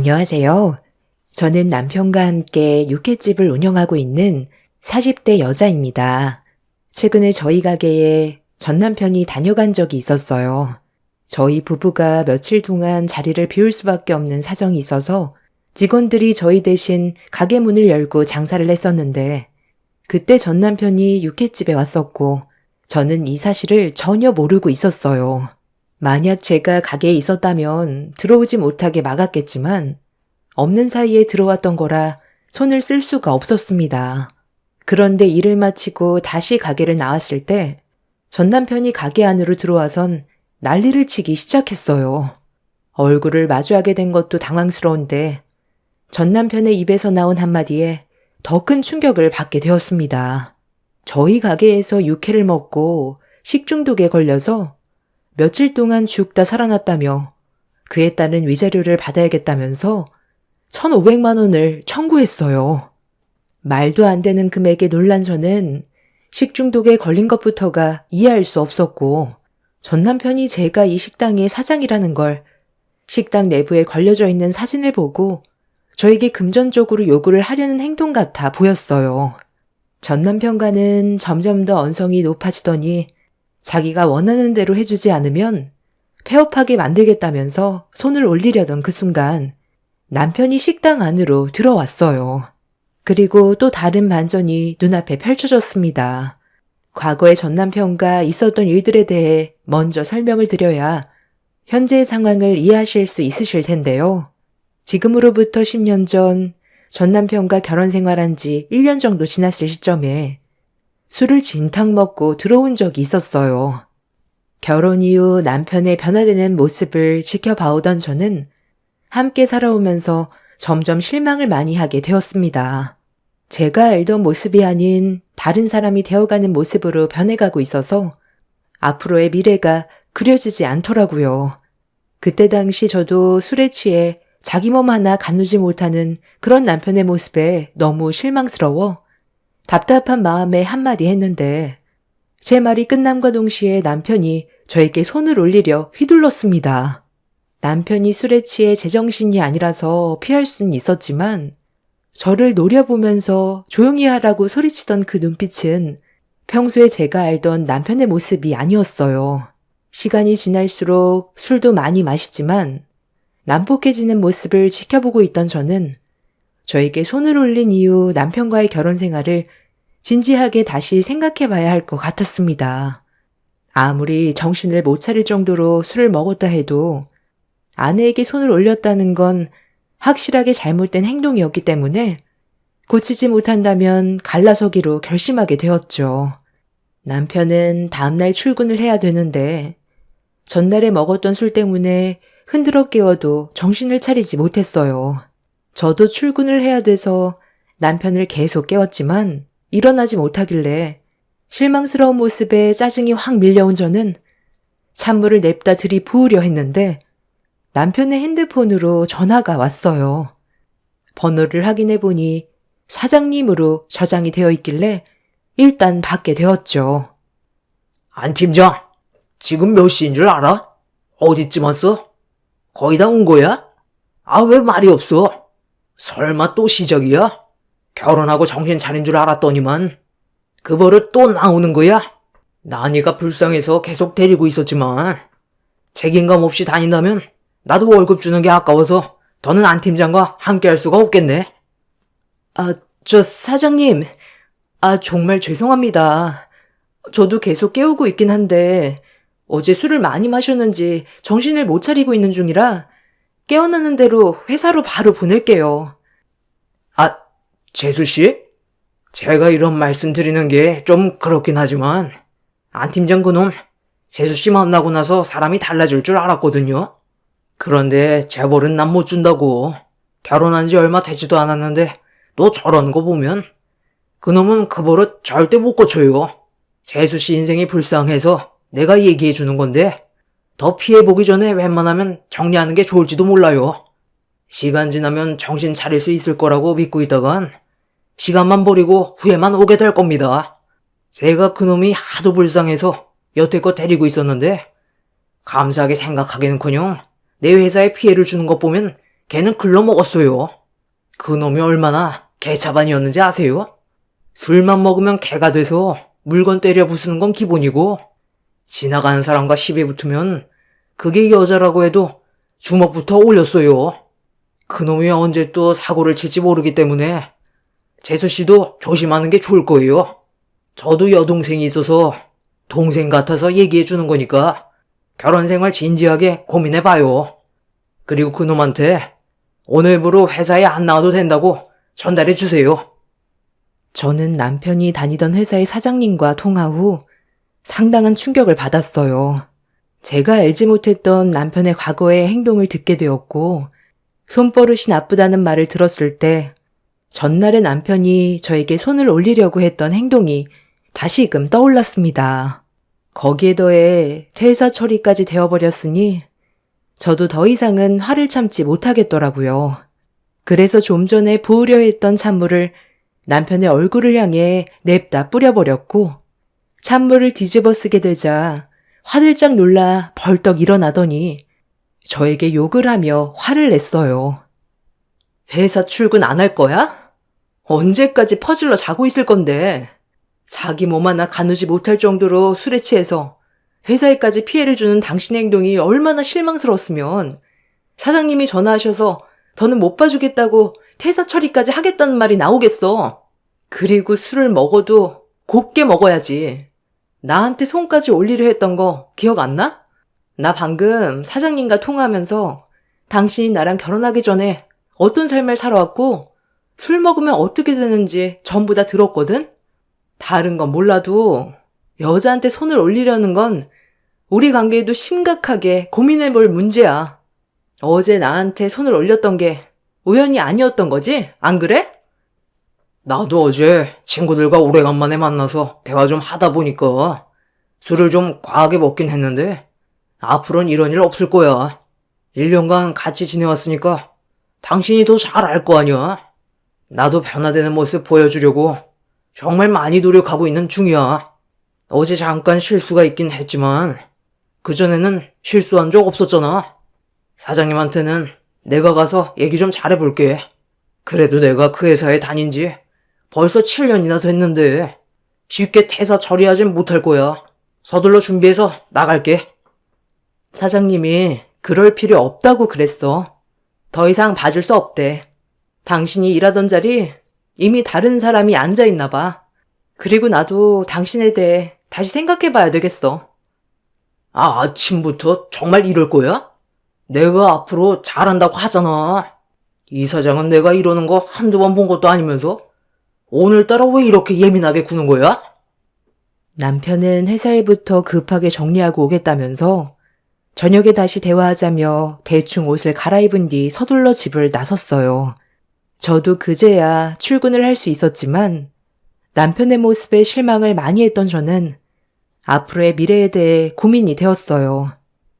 안녕하세요. 저는 남편과 함께 육회집을 운영하고 있는 40대 여자입니다. 최근에 저희 가게에 전 남편이 다녀간 적이 있었어요. 저희 부부가 며칠 동안 자리를 비울 수밖에 없는 사정이 있어서 직원들이 저희 대신 가게 문을 열고 장사를 했었는데 그때 전 남편이 육회집에 왔었고 저는 이 사실을 전혀 모르고 있었어요. 만약 제가 가게에 있었다면 들어오지 못하게 막았겠지만 없는 사이에 들어왔던 거라 손을 쓸 수가 없었습니다. 그런데 일을 마치고 다시 가게를 나왔을 때 전 남편이 가게 안으로 들어와선 난리를 치기 시작했어요. 얼굴을 마주하게 된 것도 당황스러운데 전 남편의 입에서 나온 한마디에 더 큰 충격을 받게 되었습니다. 저희 가게에서 육회를 먹고 식중독에 걸려서 며칠 동안 죽다 살아났다며 그에 따른 위자료를 받아야겠다면서 1,500만 원을 청구했어요. 말도 안 되는 금액에 놀란 저는 식중독에 걸린 것부터가 이해할 수 없었고 전 남편이 제가 이 식당의 사장이라는 걸 식당 내부에 걸려져 있는 사진을 보고 저에게 금전적으로 요구를 하려는 행동 같아 보였어요. 전 남편과는 점점 더 언성이 높아지더니 자기가 원하는 대로 해주지 않으면 폐업하게 만들겠다면서 손을 올리려던 그 순간 남편이 식당 안으로 들어왔어요. 그리고 또 다른 반전이 눈앞에 펼쳐졌습니다. 과거의 전 남편과 있었던 일들에 대해 먼저 설명을 드려야 현재의 상황을 이해하실 수 있으실 텐데요. 지금으로부터 10년 전 전 남편과 결혼 생활한 지 1년 정도 지났을 시점에 술을 진탕 먹고 들어온 적이 있었어요. 결혼 이후 남편의 변화되는 모습을 지켜봐오던 저는 함께 살아오면서 점점 실망을 많이 하게 되었습니다. 제가 알던 모습이 아닌 다른 사람이 되어가는 모습으로 변해가고 있어서 앞으로의 미래가 그려지지 않더라고요. 그때 당시 저도 술에 취해 자기 몸 하나 가누지 못하는 그런 남편의 모습에 너무 실망스러워 답답한 마음에 한마디 했는데 제 말이 끝남과 동시에 남편이 저에게 손을 올리려 휘둘렀습니다. 남편이 술에 취해 제정신이 아니라서 피할 수는 있었지만 저를 노려보면서 조용히 하라고 소리치던 그 눈빛은 평소에 제가 알던 남편의 모습이 아니었어요. 시간이 지날수록 술도 많이 마시지만 난폭해지는 모습을 지켜보고 있던 저는 저에게 손을 올린 이후 남편과의 결혼 생활을 진지하게 다시 생각해봐야 할 것 같았습니다. 아무리 정신을 못 차릴 정도로 술을 먹었다 해도 아내에게 손을 올렸다는 건 확실하게 잘못된 행동이었기 때문에 고치지 못한다면 갈라서기로 결심하게 되었죠. 남편은 다음날 출근을 해야 되는데 전날에 먹었던 술 때문에 흔들어 깨워도 정신을 차리지 못했어요. 저도 출근을 해야 돼서 남편을 계속 깨웠지만 일어나지 못하길래 실망스러운 모습에 짜증이 확 밀려온 저는 찬물을 냅다 들이부으려 했는데 남편의 핸드폰으로 전화가 왔어요. 번호를 확인해 보니 사장님으로 저장이 되어 있길래 일단 받게 되었죠. 안 팀장, 지금 몇 시인 줄 알아? 어디쯤 왔어? 거의 다 온 거야? 아, 왜 말이 없어? 설마 또 시작이야? 결혼하고 정신 차린 줄 알았더니만 그 버릇 또 나오는 거야? 나니가 불쌍해서 계속 데리고 있었지만 책임감 없이 다닌다면 나도 월급 주는 게 아까워서 더는 안 팀장과 함께 할 수가 없겠네. 저 사장님, 정말 죄송합니다. 저도 계속 깨우고 있긴 한데 어제 술을 많이 마셨는지 정신을 못 차리고 있는 중이라 깨어나는 대로 회사로 바로 보낼게요. 재수씨? 제가 이런 말씀 드리는 게 좀 그렇긴 하지만 안 팀장 그놈 재수씨 만나고 나서 사람이 달라질 줄 알았거든요. 그런데 재벌은 난 못 준다고. 결혼한 지 얼마 되지도 않았는데 너 저런 거 보면 그놈은 그 버릇 절대 못 고쳐요. 재수씨 인생이 불쌍해서 내가 얘기해 주는 건데 더 피해보기 전에 웬만하면 정리하는 게 좋을지도 몰라요. 시간 지나면 정신 차릴 수 있을 거라고 믿고 있다간 시간만 버리고 후회만 오게 될 겁니다. 제가 그놈이 하도 불쌍해서 여태껏 데리고 있었는데 감사하게 생각하기는커녕 내 회사에 피해를 주는 것 보면 걔는 글러먹었어요. 그놈이 얼마나 개차반이었는지 아세요? 술만 먹으면 개가 돼서 물건 때려 부수는 건 기본이고, 지나가는 사람과 시비 붙으면 그게 여자라고 해도 주먹부터 올렸어요. 그놈이 언제 또 사고를 칠지 모르기 때문에 재수씨도 조심하는 게 좋을 거예요. 저도 여동생이 있어서 동생 같아서 얘기해 주는 거니까 결혼 생활 진지하게 고민해봐요. 그리고 그놈한테 오늘부로 회사에 안 나와도 된다고 전달해 주세요. 저는 남편이 다니던 회사의 사장님과 통화 후 상당한 충격을 받았어요. 제가 알지 못했던 남편의 과거의 행동을 듣게 되었고, 손버릇이 나쁘다는 말을 들었을 때 전날의 남편이 저에게 손을 올리려고 했던 행동이 다시금 떠올랐습니다. 거기에 더해 퇴사 처리까지 되어버렸으니 저도 더 이상은 화를 참지 못하겠더라고요. 그래서 좀 전에 부으려 했던 찬물을 남편의 얼굴을 향해 냅다 뿌려버렸고, 찬물을 뒤집어 쓰게 되자 화들짝 놀라 벌떡 일어나더니 저에게 욕을 하며 화를 냈어요. 회사 출근 안 할 거야? 언제까지 퍼질러 자고 있을 건데. 자기 몸 하나 가누지 못할 정도로 술에 취해서 회사에까지 피해를 주는 당신의 행동이 얼마나 실망스러웠으면 사장님이 전화하셔서 더는 못 봐주겠다고 퇴사 처리까지 하겠다는 말이 나오겠어. 그리고 술을 먹어도 곱게 먹어야지. 나한테 손까지 올리려 했던 거 기억 안 나? 나 방금 사장님과 통화하면서 당신이 나랑 결혼하기 전에 어떤 삶을 살아왔고 술 먹으면 어떻게 되는지 전부 다 들었거든? 다른 건 몰라도 여자한테 손을 올리려는 건 우리 관계에도 심각하게 고민해볼 문제야. 어제 나한테 손을 올렸던 게 우연이 아니었던 거지? 안 그래? 나도 어제 친구들과 오래간만에 만나서 대화 좀 하다 보니까 술을 좀 과하게 먹긴 했는데 앞으로는 이런 일 없을 거야. 1년간 같이 지내왔으니까 당신이 더 잘 알 거 아니야. 나도 변화되는 모습 보여주려고 정말 많이 노력하고 있는 중이야. 어제 잠깐 실수가 있긴 했지만 그전에는 실수한 적 없었잖아. 사장님한테는 내가 가서 얘기 좀 잘해볼게. 그래도 내가 그 회사에 다닌 지 벌써 7년이나 됐는데 쉽게 퇴사 처리하진 못할 거야. 서둘러 준비해서 나갈게. 사장님이 그럴 필요 없다고 그랬어. 더 이상 봐줄 수 없대. 당신이 일하던 자리 이미 다른 사람이 앉아있나 봐. 그리고 나도 당신에 대해 다시 생각해봐야 되겠어. 아침부터 정말 이럴 거야? 내가 앞으로 잘한다고 하잖아. 이 사장은 내가 이러는 거 한두 번 본 것도 아니면서 오늘따라 왜 이렇게 예민하게 구는 거야? 남편은 회사 일부터 급하게 정리하고 오겠다면서 저녁에 다시 대화하자며 대충 옷을 갈아입은 뒤 서둘러 집을 나섰어요. 저도 그제야 출근을 할 수 있었지만 남편의 모습에 실망을 많이 했던 저는 앞으로의 미래에 대해 고민이 되었어요.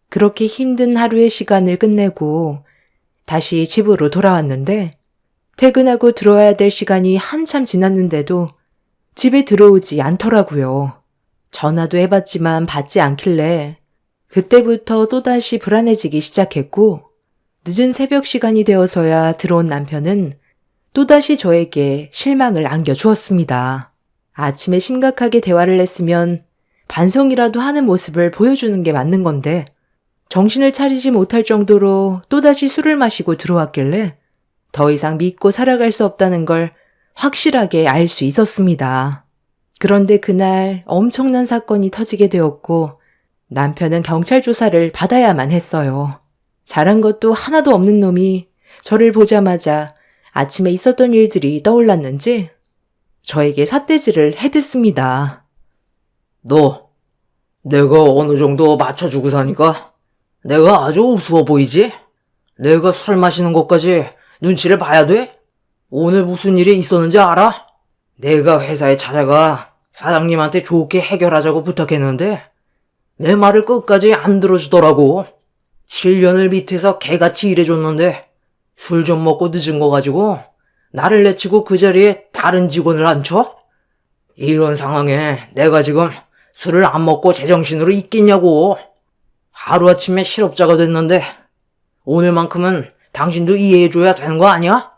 그렇게 힘든 하루의 시간을 끝내고 다시 집으로 돌아왔는데 퇴근하고 들어와야 될 시간이 한참 지났는데도 집에 들어오지 않더라고요. 전화도 해봤지만 받지 않길래 그때부터 또다시 불안해지기 시작했고, 늦은 새벽 시간이 되어서야 들어온 남편은 또다시 저에게 실망을 안겨주었습니다. 아침에 심각하게 대화를 했으면 반성이라도 하는 모습을 보여주는 게 맞는 건데 정신을 차리지 못할 정도로 또다시 술을 마시고 들어왔길래 더 이상 믿고 살아갈 수 없다는 걸 확실하게 알 수 있었습니다. 그런데 그날 엄청난 사건이 터지게 되었고 남편은 경찰 조사를 받아야만 했어요. 잘한 것도 하나도 없는 놈이 저를 보자마자 아침에 있었던 일들이 떠올랐는지 저에게 삿대질을 해댔습니다. 너, 내가 어느 정도 맞춰주고 사니까 내가 아주 우스워 보이지? 내가 술 마시는 것까지 눈치를 봐야 돼? 오늘 무슨 일이 있었는지 알아? 내가 회사에 찾아가 사장님한테 좋게 해결하자고 부탁했는데 내 말을 끝까지 안 들어주더라고. 7년을 밑에서 개같이 일해줬는데 술 좀 먹고 늦은 거 가지고 나를 내치고 그 자리에 다른 직원을 앉혀? 이런 상황에 내가 지금 술을 안 먹고 제정신으로 있겠냐고. 하루아침에 실업자가 됐는데 오늘만큼은 당신도 이해해줘야 되는 거 아니야?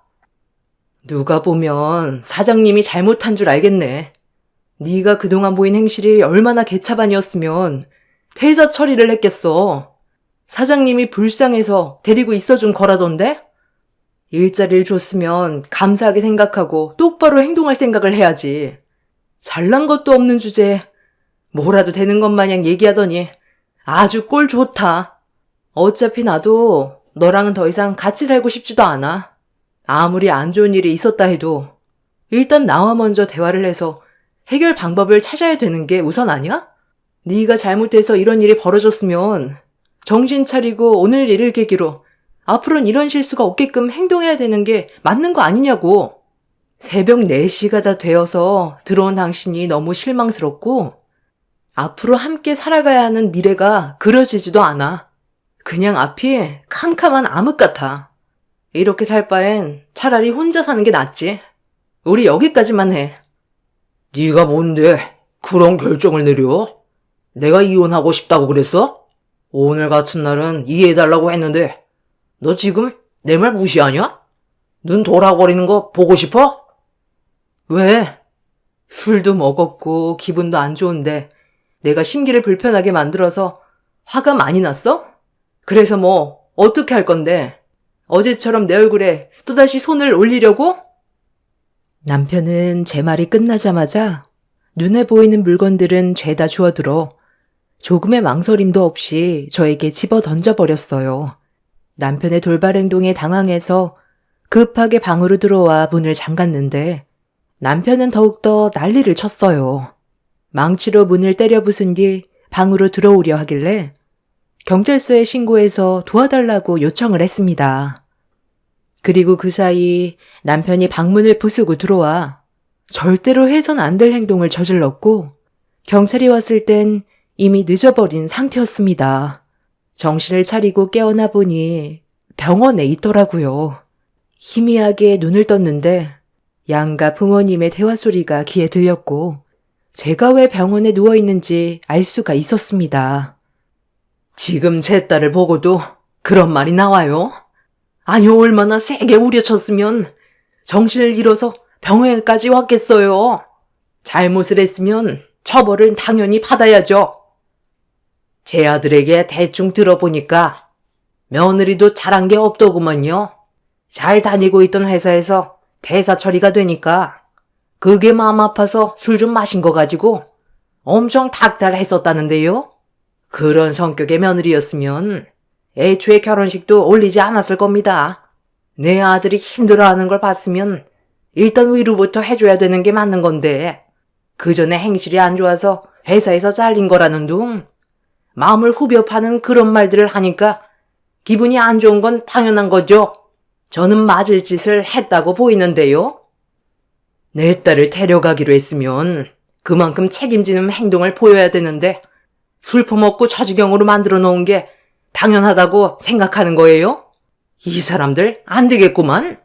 누가 보면 사장님이 잘못한 줄 알겠네. 네가 그동안 보인 행실이 얼마나 개차반이었으면 퇴사 처리를 했겠어. 사장님이 불쌍해서 데리고 있어준 거라던데? 일자리를 줬으면 감사하게 생각하고 똑바로 행동할 생각을 해야지. 잘난 것도 없는 주제에 뭐라도 되는 것 마냥 얘기하더니 아주 꼴 좋다. 어차피 나도 너랑은 더 이상 같이 살고 싶지도 않아. 아무리 안 좋은 일이 있었다 해도 일단 나와 먼저 대화를 해서 해결 방법을 찾아야 되는 게 우선 아니야? 네가 잘못해서 이런 일이 벌어졌으면 정신 차리고 오늘 일을 계기로 앞으로는 이런 실수가 없게끔 행동해야 되는 게 맞는 거 아니냐고. 새벽 4시가 다 되어서 들어온 당신이 너무 실망스럽고 앞으로 함께 살아가야 하는 미래가 그려지지도 않아. 그냥 앞이 캄캄한 암흑 같아. 이렇게 살 바엔 차라리 혼자 사는 게 낫지. 우리 여기까지만 해. 네가 뭔데 그런 결정을 내려? 내가 이혼하고 싶다고 그랬어? 오늘 같은 날은 이해해달라고 했는데 너 지금 내 말 무시하냐? 눈 돌아버리는 거 보고 싶어? 왜? 술도 먹었고 기분도 안 좋은데 내가 심기를 불편하게 만들어서 화가 많이 났어? 그래서 뭐 어떻게 할 건데? 어제처럼 내 얼굴에 또다시 손을 올리려고? 남편은 제 말이 끝나자마자 눈에 보이는 물건들은 죄다 주워들어 조금의 망설임도 없이 저에게 집어 던져버렸어요. 남편의 돌발 행동에 당황해서 급하게 방으로 들어와 문을 잠갔는데 남편은 더욱더 난리를 쳤어요. 망치로 문을 때려 부순 뒤 방으로 들어오려 하길래 경찰서에 신고해서 도와달라고 요청을 했습니다. 그리고 그 사이 남편이 방문을 부수고 들어와 절대로 해선 안 될 행동을 저질렀고 경찰이 왔을 땐 이미 늦어버린 상태였습니다. 정신을 차리고 깨어나 보니 병원에 있더라고요. 희미하게 눈을 떴는데 양가 부모님의 대화 소리가 귀에 들렸고 제가 왜 병원에 누워있는지 알 수가 있었습니다. 지금 제 딸을 보고도 그런 말이 나와요? 아니 얼마나 세게 우려쳤으면 정신을 잃어서 병원까지 왔겠어요. 잘못을 했으면 처벌은 당연히 받아야죠. 제 아들에게 대충 들어보니까 며느리도 잘한 게 없더구먼요. 잘 다니고 있던 회사에서 대사 처리가 되니까 그게 마음 아파서 술 좀 마신 거 가지고 엄청 닥달했었다는데요. 그런 성격의 며느리였으면 애초에 결혼식도 올리지 않았을 겁니다. 내 아들이 힘들어하는 걸 봤으면 일단 위로부터 해줘야 되는 게 맞는 건데 그 전에 행실이 안 좋아서 회사에서 잘린 거라는 둥 마음을 후벼 파는 그런 말들을 하니까 기분이 안 좋은 건 당연한 거죠. 저는 맞을 짓을 했다고 보이는데요. 내 딸을 데려가기로 했으면 그만큼 책임지는 행동을 보여야 되는데 술 퍼먹고 저지경으로 만들어 놓은 게 당연하다고 생각하는 거예요? 이 사람들 안 되겠구만.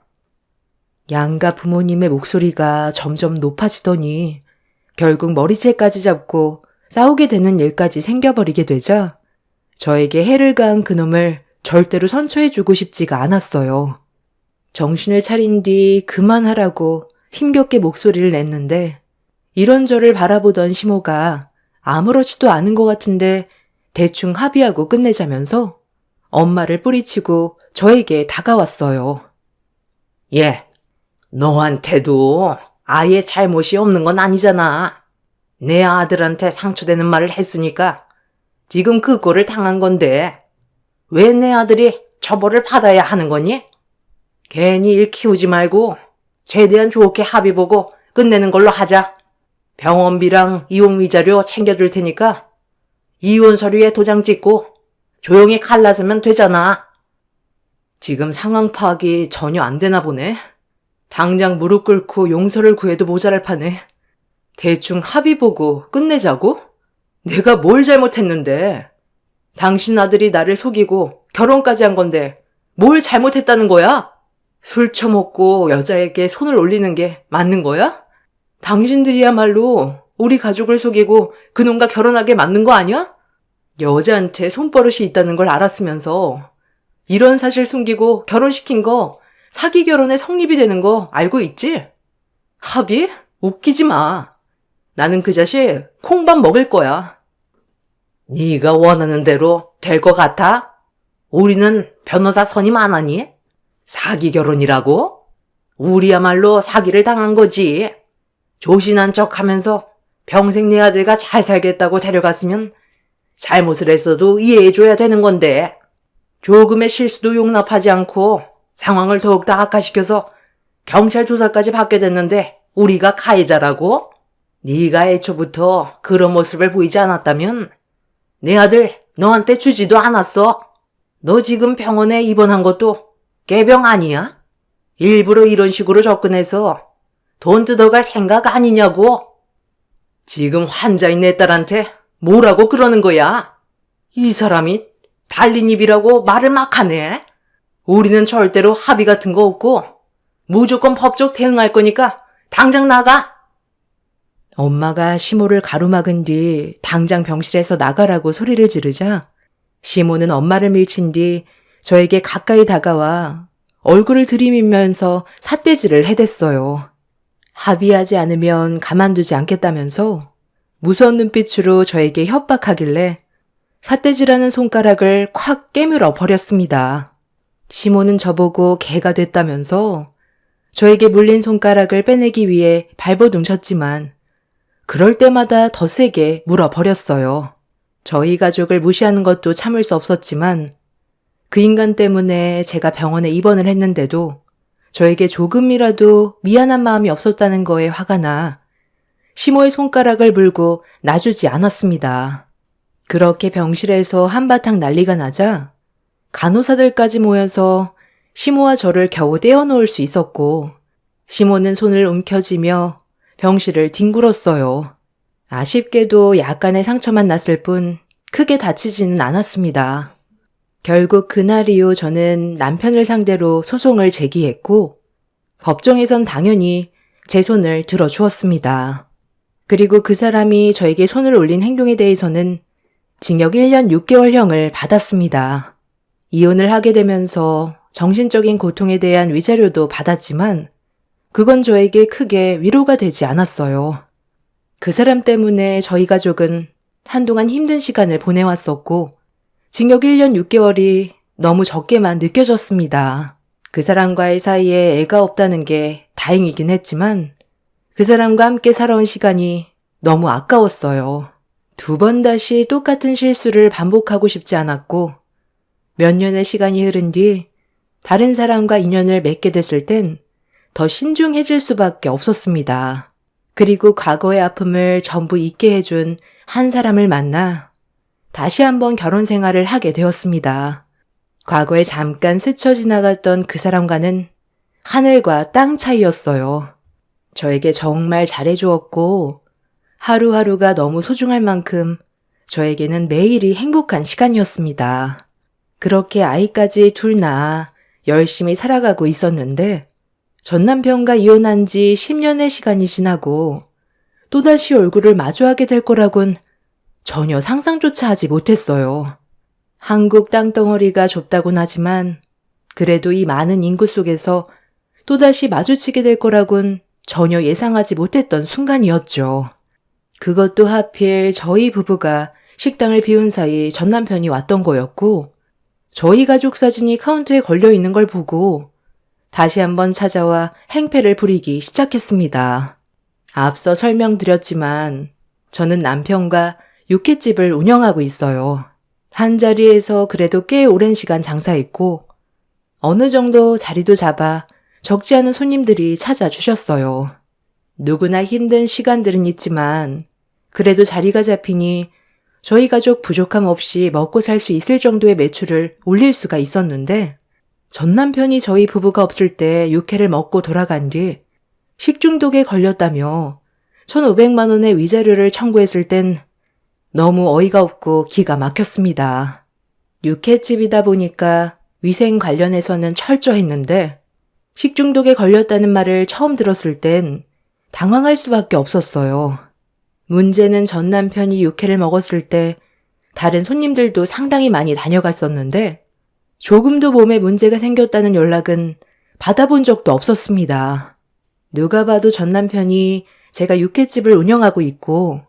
양가 부모님의 목소리가 점점 높아지더니 결국 머리채까지 잡고 싸우게 되는 일까지 생겨버리게 되자 저에게 해를 가한 그놈을 절대로 선처해주고 싶지가 않았어요. 정신을 차린 뒤 그만하라고 힘겹게 목소리를 냈는데 이런 저를 바라보던 시모가 아무렇지도 않은 것 같은데 대충 합의하고 끝내자면서 엄마를 뿌리치고 저에게 다가왔어요. 예, 너한테도 아예 잘못이 없는 건 아니잖아. 내 아들한테 상처되는 말을 했으니까 지금 그 꼴을 당한 건데 왜 내 아들이 처벌을 받아야 하는 거니? 괜히 일 키우지 말고 최대한 좋게 합의 보고 끝내는 걸로 하자. 병원비랑 이혼 위자료 챙겨줄 테니까 이혼 서류에 도장 찍고 조용히 갈라서면 되잖아. 지금 상황 파악이 전혀 안 되나 보네. 당장 무릎 꿇고 용서를 구해도 모자랄 판에 대충 합의 보고 끝내자고? 내가 뭘 잘못했는데? 당신 아들이 나를 속이고 결혼까지 한 건데 뭘 잘못했다는 거야? 술 처먹고 여자에게 손을 올리는 게 맞는 거야? 당신들이야말로 우리 가족을 속이고 그놈과 결혼하게 만든 거 아니야? 여자한테 손버릇이 있다는 걸 알았으면서 이런 사실 숨기고 결혼시킨 거 사기 결혼의 성립이 되는 거 알고 있지? 합의? 웃기지 마. 나는 그 자식 콩밥 먹을 거야. 네가 원하는 대로 될 것 같아? 우리는 변호사 선임 안 하니? 사기 결혼이라고? 우리야말로 사기를 당한 거지. 조신한 척 하면서 평생 내 아들과 잘 살겠다고 데려갔으면 잘못을 했어도 이해해줘야 되는 건데 조금의 실수도 용납하지 않고 상황을 더욱더 악화시켜서 경찰 조사까지 받게 됐는데 우리가 가해자라고? 네가 애초부터 그런 모습을 보이지 않았다면 내 아들 너한테 주지도 않았어. 너 지금 병원에 입원한 것도 꾀병 아니야? 일부러 이런 식으로 접근해서 돈 뜯어갈 생각 아니냐고? 지금 환자인 내 딸한테 뭐라고 그러는 거야? 이 사람이 달린 입이라고 말을 막 하네. 우리는 절대로 합의 같은 거 없고 무조건 법적 대응할 거니까 당장 나가. 엄마가 시모를 가로막은 뒤 당장 병실에서 나가라고 소리를 지르자 시모는 엄마를 밀친 뒤 저에게 가까이 다가와 얼굴을 들이밀면서 삿대질을 해댔어요. 합의하지 않으면 가만두지 않겠다면서 무서운 눈빛으로 저에게 협박하길래 삿대질하는 손가락을 콱 깨물어 버렸습니다. 시모는 저보고 개가 됐다면서 저에게 물린 손가락을 빼내기 위해 발버둥쳤지만 그럴 때마다 더 세게 물어버렸어요. 저희 가족을 무시하는 것도 참을 수 없었지만 그 인간 때문에 제가 병원에 입원을 했는데도 저에게 조금이라도 미안한 마음이 없었다는 거에 화가 나 시모의 손가락을 물고 놔주지 않았습니다. 그렇게 병실에서 한바탕 난리가 나자 간호사들까지 모여서 시모와 저를 겨우 떼어놓을 수 있었고 시모는 손을 움켜쥐며 병실을 뒹굴었어요. 아쉽게도 약간의 상처만 났을 뿐 크게 다치지는 않았습니다. 결국 그날 이후 저는 남편을 상대로 소송을 제기했고 법정에선 당연히 제 손을 들어주었습니다. 그리고 그 사람이 저에게 손을 올린 행동에 대해서는 징역 1년 6개월형을 받았습니다. 이혼을 하게 되면서 정신적인 고통에 대한 위자료도 받았지만 그건 저에게 크게 위로가 되지 않았어요. 그 사람 때문에 저희 가족은 한동안 힘든 시간을 보내왔었고 징역 1년 6개월이 너무 적게만 느껴졌습니다. 그 사람과의 사이에 애가 없다는 게 다행이긴 했지만 그 사람과 함께 살아온 시간이 너무 아까웠어요. 2번 다시 똑같은 실수를 반복하고 싶지 않았고 몇 년의 시간이 흐른 뒤 다른 사람과 인연을 맺게 됐을 땐 더 신중해질 수밖에 없었습니다. 그리고 과거의 아픔을 전부 잊게 해준 한 사람을 만나 다시 한번 결혼 생활을 하게 되었습니다. 과거에 잠깐 스쳐 지나갔던 그 사람과는 하늘과 땅 차이였어요. 저에게 정말 잘해주었고 하루하루가 너무 소중할 만큼 저에게는 매일이 행복한 시간이었습니다. 그렇게 아이까지 둘 낳아 열심히 살아가고 있었는데 전 남편과 이혼한 지 10년의 시간이 지나고 또다시 얼굴을 마주하게 될 거라곤 전혀 상상조차 하지 못했어요. 한국 땅덩어리가 좁다곤 하지만 그래도 이 많은 인구 속에서 또다시 마주치게 될 거라곤 전혀 예상하지 못했던 순간이었죠. 그것도 하필 저희 부부가 식당을 비운 사이 전 남편이 왔던 거였고 저희 가족 사진이 카운터에 걸려 있는 걸 보고 다시 한번 찾아와 행패를 부리기 시작했습니다. 앞서 설명드렸지만 저는 남편과 육회집을 운영하고 있어요. 한 자리에서 그래도 꽤 오랜 시간 장사했고 어느 정도 자리도 잡아 적지 않은 손님들이 찾아주셨어요. 누구나 힘든 시간들은 있지만 그래도 자리가 잡히니 저희 가족 부족함 없이 먹고 살 수 있을 정도의 매출을 올릴 수가 있었는데 전 남편이 저희 부부가 없을 때 육회를 먹고 돌아간 뒤 식중독에 걸렸다며 1,500만 원의 위자료를 청구했을 땐 너무 어이가 없고 기가 막혔습니다. 육회집이다 보니까 위생 관련해서는 철저했는데 식중독에 걸렸다는 말을 처음 들었을 땐 당황할 수밖에 없었어요. 문제는 전 남편이 육회를 먹었을 때 다른 손님들도 상당히 많이 다녀갔었는데 조금도 몸에 문제가 생겼다는 연락은 받아본 적도 없었습니다. 누가 봐도 전 남편이 제가 육회집을 운영하고 있고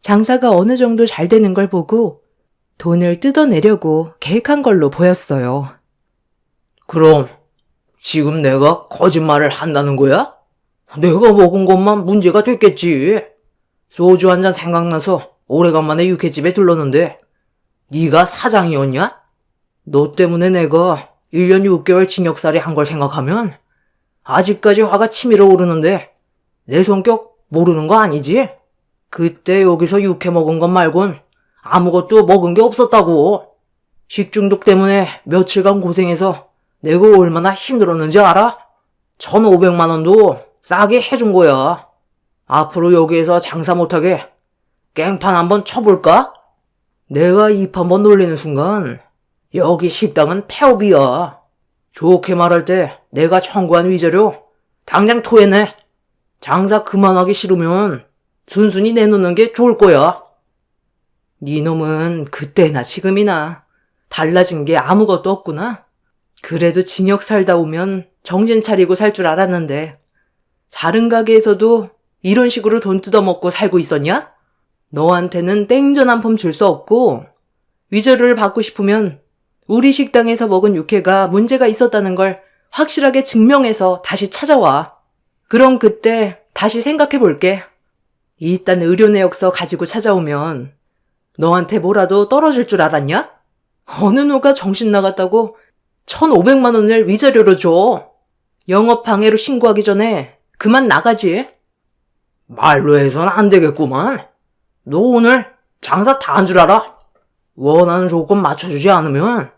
장사가 어느 정도 잘 되는 걸 보고 돈을 뜯어내려고 계획한 걸로 보였어요. 그럼 지금 내가 거짓말을 한다는 거야? 내가 먹은 것만 문제가 됐겠지. 소주 한 잔 생각나서 오래간만에 육회집에 들렀는데 네가 사장이었냐? 너 때문에 내가 1년 6개월 징역살이 한 걸 생각하면 아직까지 화가 치밀어 오르는데 내 성격 모르는 거 아니지? 그때 여기서 육회 먹은 것 말곤 아무것도 먹은 게 없었다고. 식중독 때문에 며칠간 고생해서 내가 얼마나 힘들었는지 알아? 1,500만 원도 싸게 해준 거야. 앞으로 여기에서 장사 못하게 깽판 한번 쳐볼까? 내가 입 한번 놀리는 순간 여기 식당은 폐업이야. 좋게 말할 때 내가 청구한 위자료 당장 토해내. 장사 그만하기 싫으면 순순히 내놓는 게 좋을 거야. 네 놈은 그때나 지금이나 달라진 게 아무것도 없구나. 그래도 징역 살다 오면 정신 차리고 살 줄 알았는데 다른 가게에서도 이런 식으로 돈 뜯어먹고 살고 있었냐? 너한테는 땡전 한 푼 줄 수 없고 위자료를 받고 싶으면 우리 식당에서 먹은 육회가 문제가 있었다는 걸 확실하게 증명해서 다시 찾아와. 그럼 그때 다시 생각해 볼게. 이딴 의료 내역서 가지고 찾아오면 너한테 뭐라도 떨어질 줄 알았냐? 어느 누가 정신 나갔다고 1,500만 원을 위자료로 줘. 영업방해로 신고하기 전에 그만 나가지. 말로 해선 안 되겠구만. 너 오늘 장사 다 한 줄 알아? 원하는 조건 맞춰주지 않으면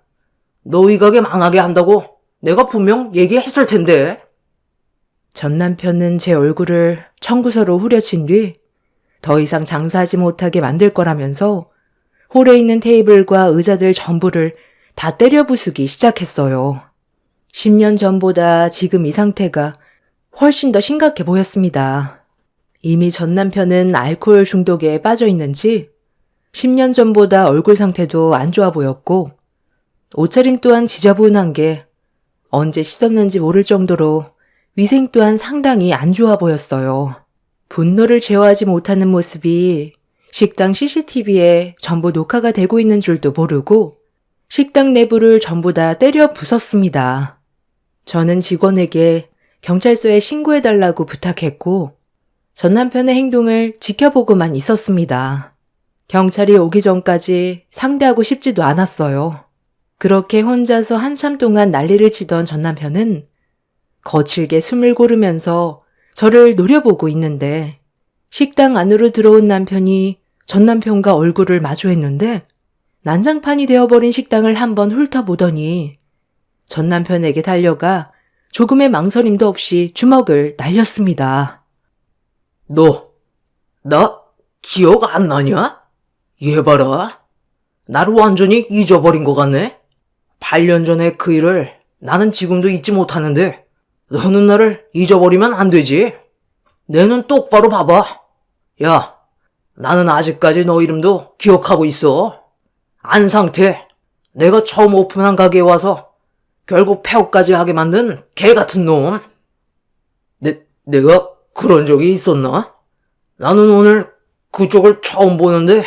너 이 가게 망하게 한다고 내가 분명 얘기했을 텐데. 전 남편은 제 얼굴을 청구서로 후려친 뒤 더 이상 장사하지 못하게 만들 거라면서 홀에 있는 테이블과 의자들 전부를 다 때려 부수기 시작했어요. 10년 전보다 지금 이 상태가 훨씬 더 심각해 보였습니다. 이미 전 남편은 알코올 중독에 빠져 있는지 10년 전보다 얼굴 상태도 안 좋아 보였고 옷차림 또한 지저분한 게 언제 씻었는지 모를 정도로 위생 또한 상당히 안 좋아 보였어요. 분노를 제어하지 못하는 모습이 식당 CCTV에 전부 녹화가 되고 있는 줄도 모르고 식당 내부를 전부 다 때려 부쉈습니다. 저는 직원에게 경찰서에 신고해달라고 부탁했고 전 남편의 행동을 지켜보고만 있었습니다. 경찰이 오기 전까지 상대하고 싶지도 않았어요. 그렇게 혼자서 한참 동안 난리를 치던 전 남편은 거칠게 숨을 고르면서 저를 노려보고 있는데 식당 안으로 들어온 남편이 전 남편과 얼굴을 마주했는데 난장판이 되어버린 식당을 한번 훑어보더니 전 남편에게 달려가 조금의 망설임도 없이 주먹을 날렸습니다. 너, 나 기억 안 나냐? 얘 봐라. 나를 완전히 잊어버린 것 같네. 8년 전에 그 일을 나는 지금도 잊지 못하는데 너는 나를 잊어버리면 안 되지. 내 눈 똑바로 봐봐. 야, 나는 아직까지 너 이름도 기억하고 있어. 안상태. 내가 처음 오픈한 가게에 와서 결국 폐업까지 하게 만든 개 같은 놈. 내가 그런 적이 있었나? 나는 오늘 그쪽을 처음 보는데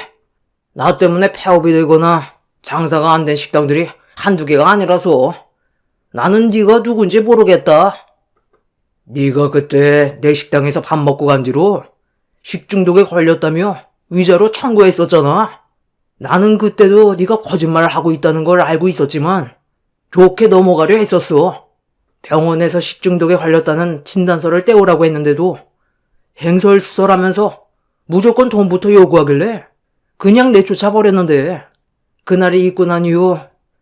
나 때문에 폐업이 되거나 장사가 안 된 식당들이 한두 개가 아니라서 나는 네가 누군지 모르겠다. 네가 그때 내 식당에서 밥 먹고 간 뒤로 식중독에 걸렸다며 위자료 청구했었잖아. 나는 그때도 네가 거짓말을 하고 있다는 걸 알고 있었지만 좋게 넘어가려 했었어. 병원에서 식중독에 걸렸다는 진단서를 떼오라고 했는데도 행설수설하면서 무조건 돈부터 요구하길래 그냥 내쫓아 버렸는데 그날이 있고 난 이후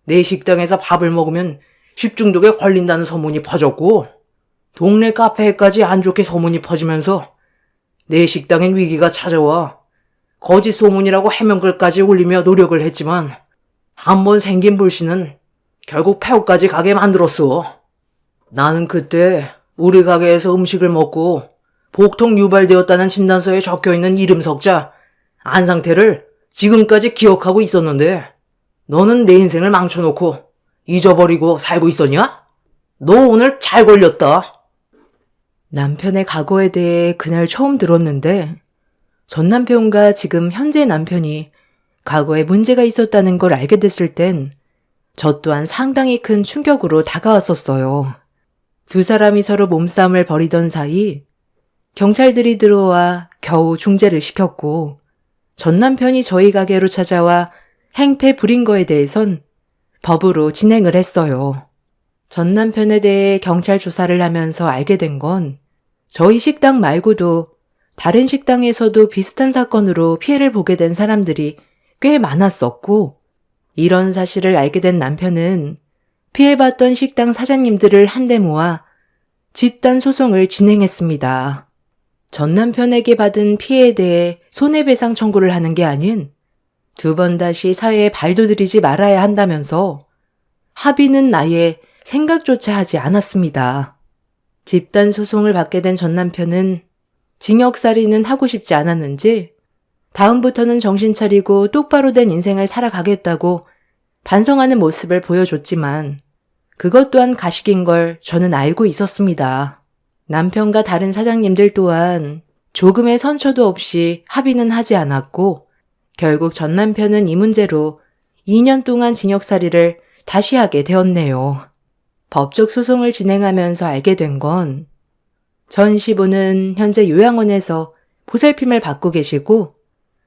내 식당에서 밥을 먹으면 식중독에 걸린다는 소문이 퍼졌고 동네 카페에까지 안 좋게 소문이 퍼지면서 내 식당엔 위기가 찾아와 거짓 소문이라고 해명글까지 올리며 노력을 했지만 한번 생긴 불씨는 결국 폐업까지 가게 만들었어. 나는 그때 우리 가게에서 음식을 먹고 복통 유발되었다는 진단서에 적혀있는 이름 석자 안상태를 지금까지 기억하고 있었는데 너는 내 인생을 망쳐놓고 잊어버리고 살고 있었냐? 너 오늘 잘 걸렸다. 남편의 과거에 대해 그날 처음 들었는데 전 남편과 지금 현재 남편이 과거에 문제가 있었다는 걸 알게 됐을 땐 저 또한 상당히 큰 충격으로 다가왔었어요. 두 사람이 서로 몸싸움을 벌이던 사이 경찰들이 들어와 겨우 중재를 시켰고 전 남편이 저희 가게로 찾아와 행패 부린 거에 대해선 법으로 진행을 했어요. 전 남편에 대해 경찰 조사를 하면서 알게 된 건 저희 식당 말고도 다른 식당에서도 비슷한 사건으로 피해를 보게 된 사람들이 꽤 많았었고 이런 사실을 알게 된 남편은 피해받던 식당 사장님들을 한데 모아 집단 소송을 진행했습니다. 전 남편에게 받은 피해에 대해 손해배상 청구를 하는 게 아닌 두 번 다시 사회에 발도 들이지 말아야 한다면서 합의는 아예 생각조차 하지 않았습니다. 집단 소송을 받게 된 전 남편은 징역살이는 하고 싶지 않았는지 다음부터는 정신 차리고 똑바로 된 인생을 살아가겠다고 반성하는 모습을 보여줬지만 그것 또한 가식인 걸 저는 알고 있었습니다. 남편과 다른 사장님들 또한 조금의 선처도 없이 합의는 하지 않았고 결국 전 남편은 이 문제로 2년 동안 징역살이를 다시 하게 되었네요. 법적 소송을 진행하면서 알게 된 건 전 시부는 현재 요양원에서 보살핌을 받고 계시고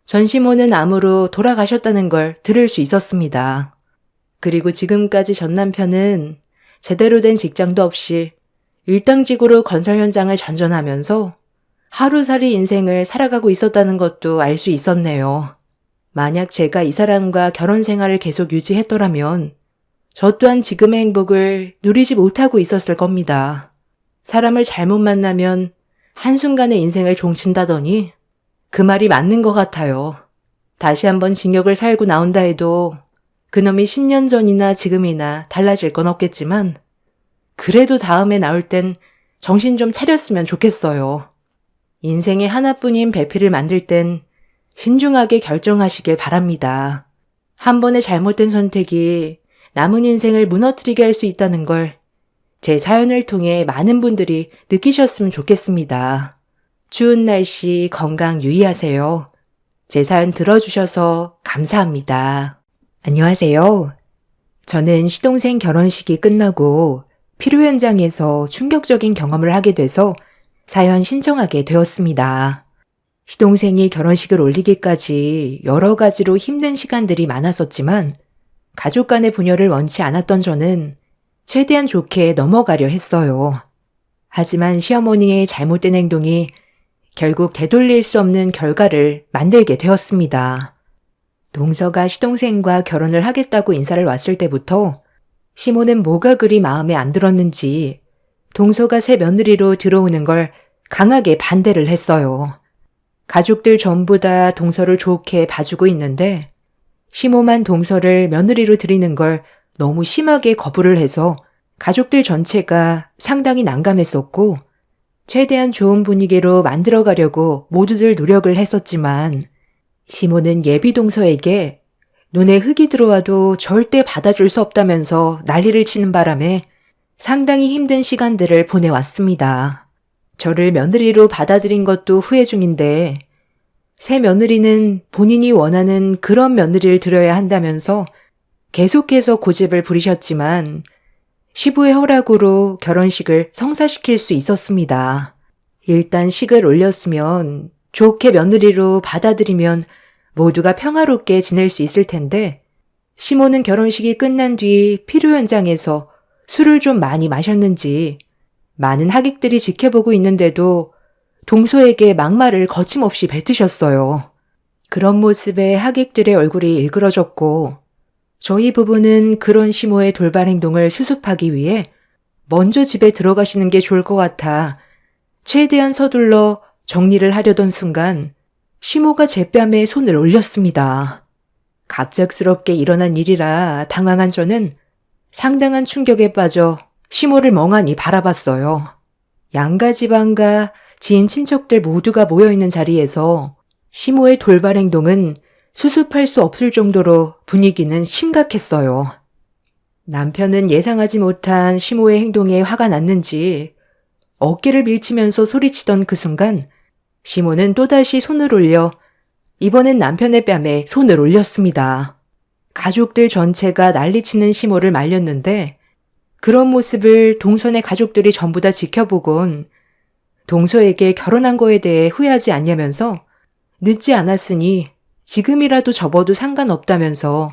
전 시모는 암으로 돌아가셨다는 걸 들을 수 있었습니다. 그리고 지금까지 전 남편은 제대로 된 직장도 없이 일당직으로 건설 현장을 전전하면서 하루살이 인생을 살아가고 있었다는 것도 알 수 있었네요. 만약 제가 이 사람과 결혼 생활을 계속 유지했더라면 저 또한 지금의 행복을 누리지 못하고 있었을 겁니다. 사람을 잘못 만나면 한순간에 인생을 종친다더니 그 말이 맞는 것 같아요. 다시 한번 징역을 살고 나온다 해도 그놈이 10년 전이나 지금이나 달라질 건 없겠지만 그래도 다음에 나올 땐 정신 좀 차렸으면 좋겠어요. 인생에 하나뿐인 배필을 만들 땐 신중하게 결정하시길 바랍니다. 한 번의 잘못된 선택이 남은 인생을 무너뜨리게 할 수 있다는 걸 제 사연을 통해 많은 분들이 느끼셨으면 좋겠습니다. 추운 날씨 건강 유의하세요. 제 사연 들어주셔서 감사합니다. 안녕하세요. 저는 시동생 결혼식이 끝나고 피로 현장에서 충격적인 경험을 하게 돼서 사연 신청하게 되었습니다. 시동생이 결혼식을 올리기까지 여러 가지로 힘든 시간들이 많았었지만 가족 간의 분열을 원치 않았던 저는 최대한 좋게 넘어가려 했어요. 하지만 시어머니의 잘못된 행동이 결국 되돌릴 수 없는 결과를 만들게 되었습니다. 동서가 시동생과 결혼을 하겠다고 인사를 왔을 때부터 시모는 뭐가 그리 마음에 안 들었는지 동서가 새 며느리로 들어오는 걸 강하게 반대를 했어요. 가족들 전부 다 동서를 좋게 봐주고 있는데 시모만 동서를 며느리로 들이는 걸 너무 심하게 거부를 해서 가족들 전체가 상당히 난감했었고 최대한 좋은 분위기로 만들어가려고 모두들 노력을 했었지만 시모는 예비 동서에게 눈에 흙이 들어와도 절대 받아줄 수 없다면서 난리를 치는 바람에 상당히 힘든 시간들을 보내왔습니다. 저를 며느리로 받아들인 것도 후회 중인데 새 며느리는 본인이 원하는 그런 며느리를 들여야 한다면서 계속해서 고집을 부리셨지만 시부의 허락으로 결혼식을 성사시킬 수 있었습니다. 일단 식을 올렸으면 좋게 며느리로 받아들이면 모두가 평화롭게 지낼 수 있을 텐데 시모는 결혼식이 끝난 뒤 피로 현장에서 술을 좀 많이 마셨는지 많은 하객들이 지켜보고 있는데도 동서에게 막말을 거침없이 뱉으셨어요. 그런 모습에 하객들의 얼굴이 일그러졌고 저희 부부는 그런 시모의 돌발 행동을 수습하기 위해 먼저 집에 들어가시는 게 좋을 것 같아 최대한 서둘러 정리를 하려던 순간 시모가 제 뺨에 손을 올렸습니다. 갑작스럽게 일어난 일이라 당황한 저는 상당한 충격에 빠져 시모를 멍하니 바라봤어요. 양가 집안과 지인 친척들 모두가 모여있는 자리에서 시모의 돌발 행동은 수습할 수 없을 정도로 분위기는 심각했어요. 남편은 예상하지 못한 시모의 행동에 화가 났는지 어깨를 밀치면서 소리치던 그 순간 시모는 또다시 손을 올려 이번엔 남편의 뺨에 손을 올렸습니다. 가족들 전체가 난리치는 시모를 말렸는데 그런 모습을 동선의 가족들이 전부 다 지켜보곤 동서에게 결혼한 거에 대해 후회하지 않냐면서 늦지 않았으니 지금이라도 접어도 상관없다면서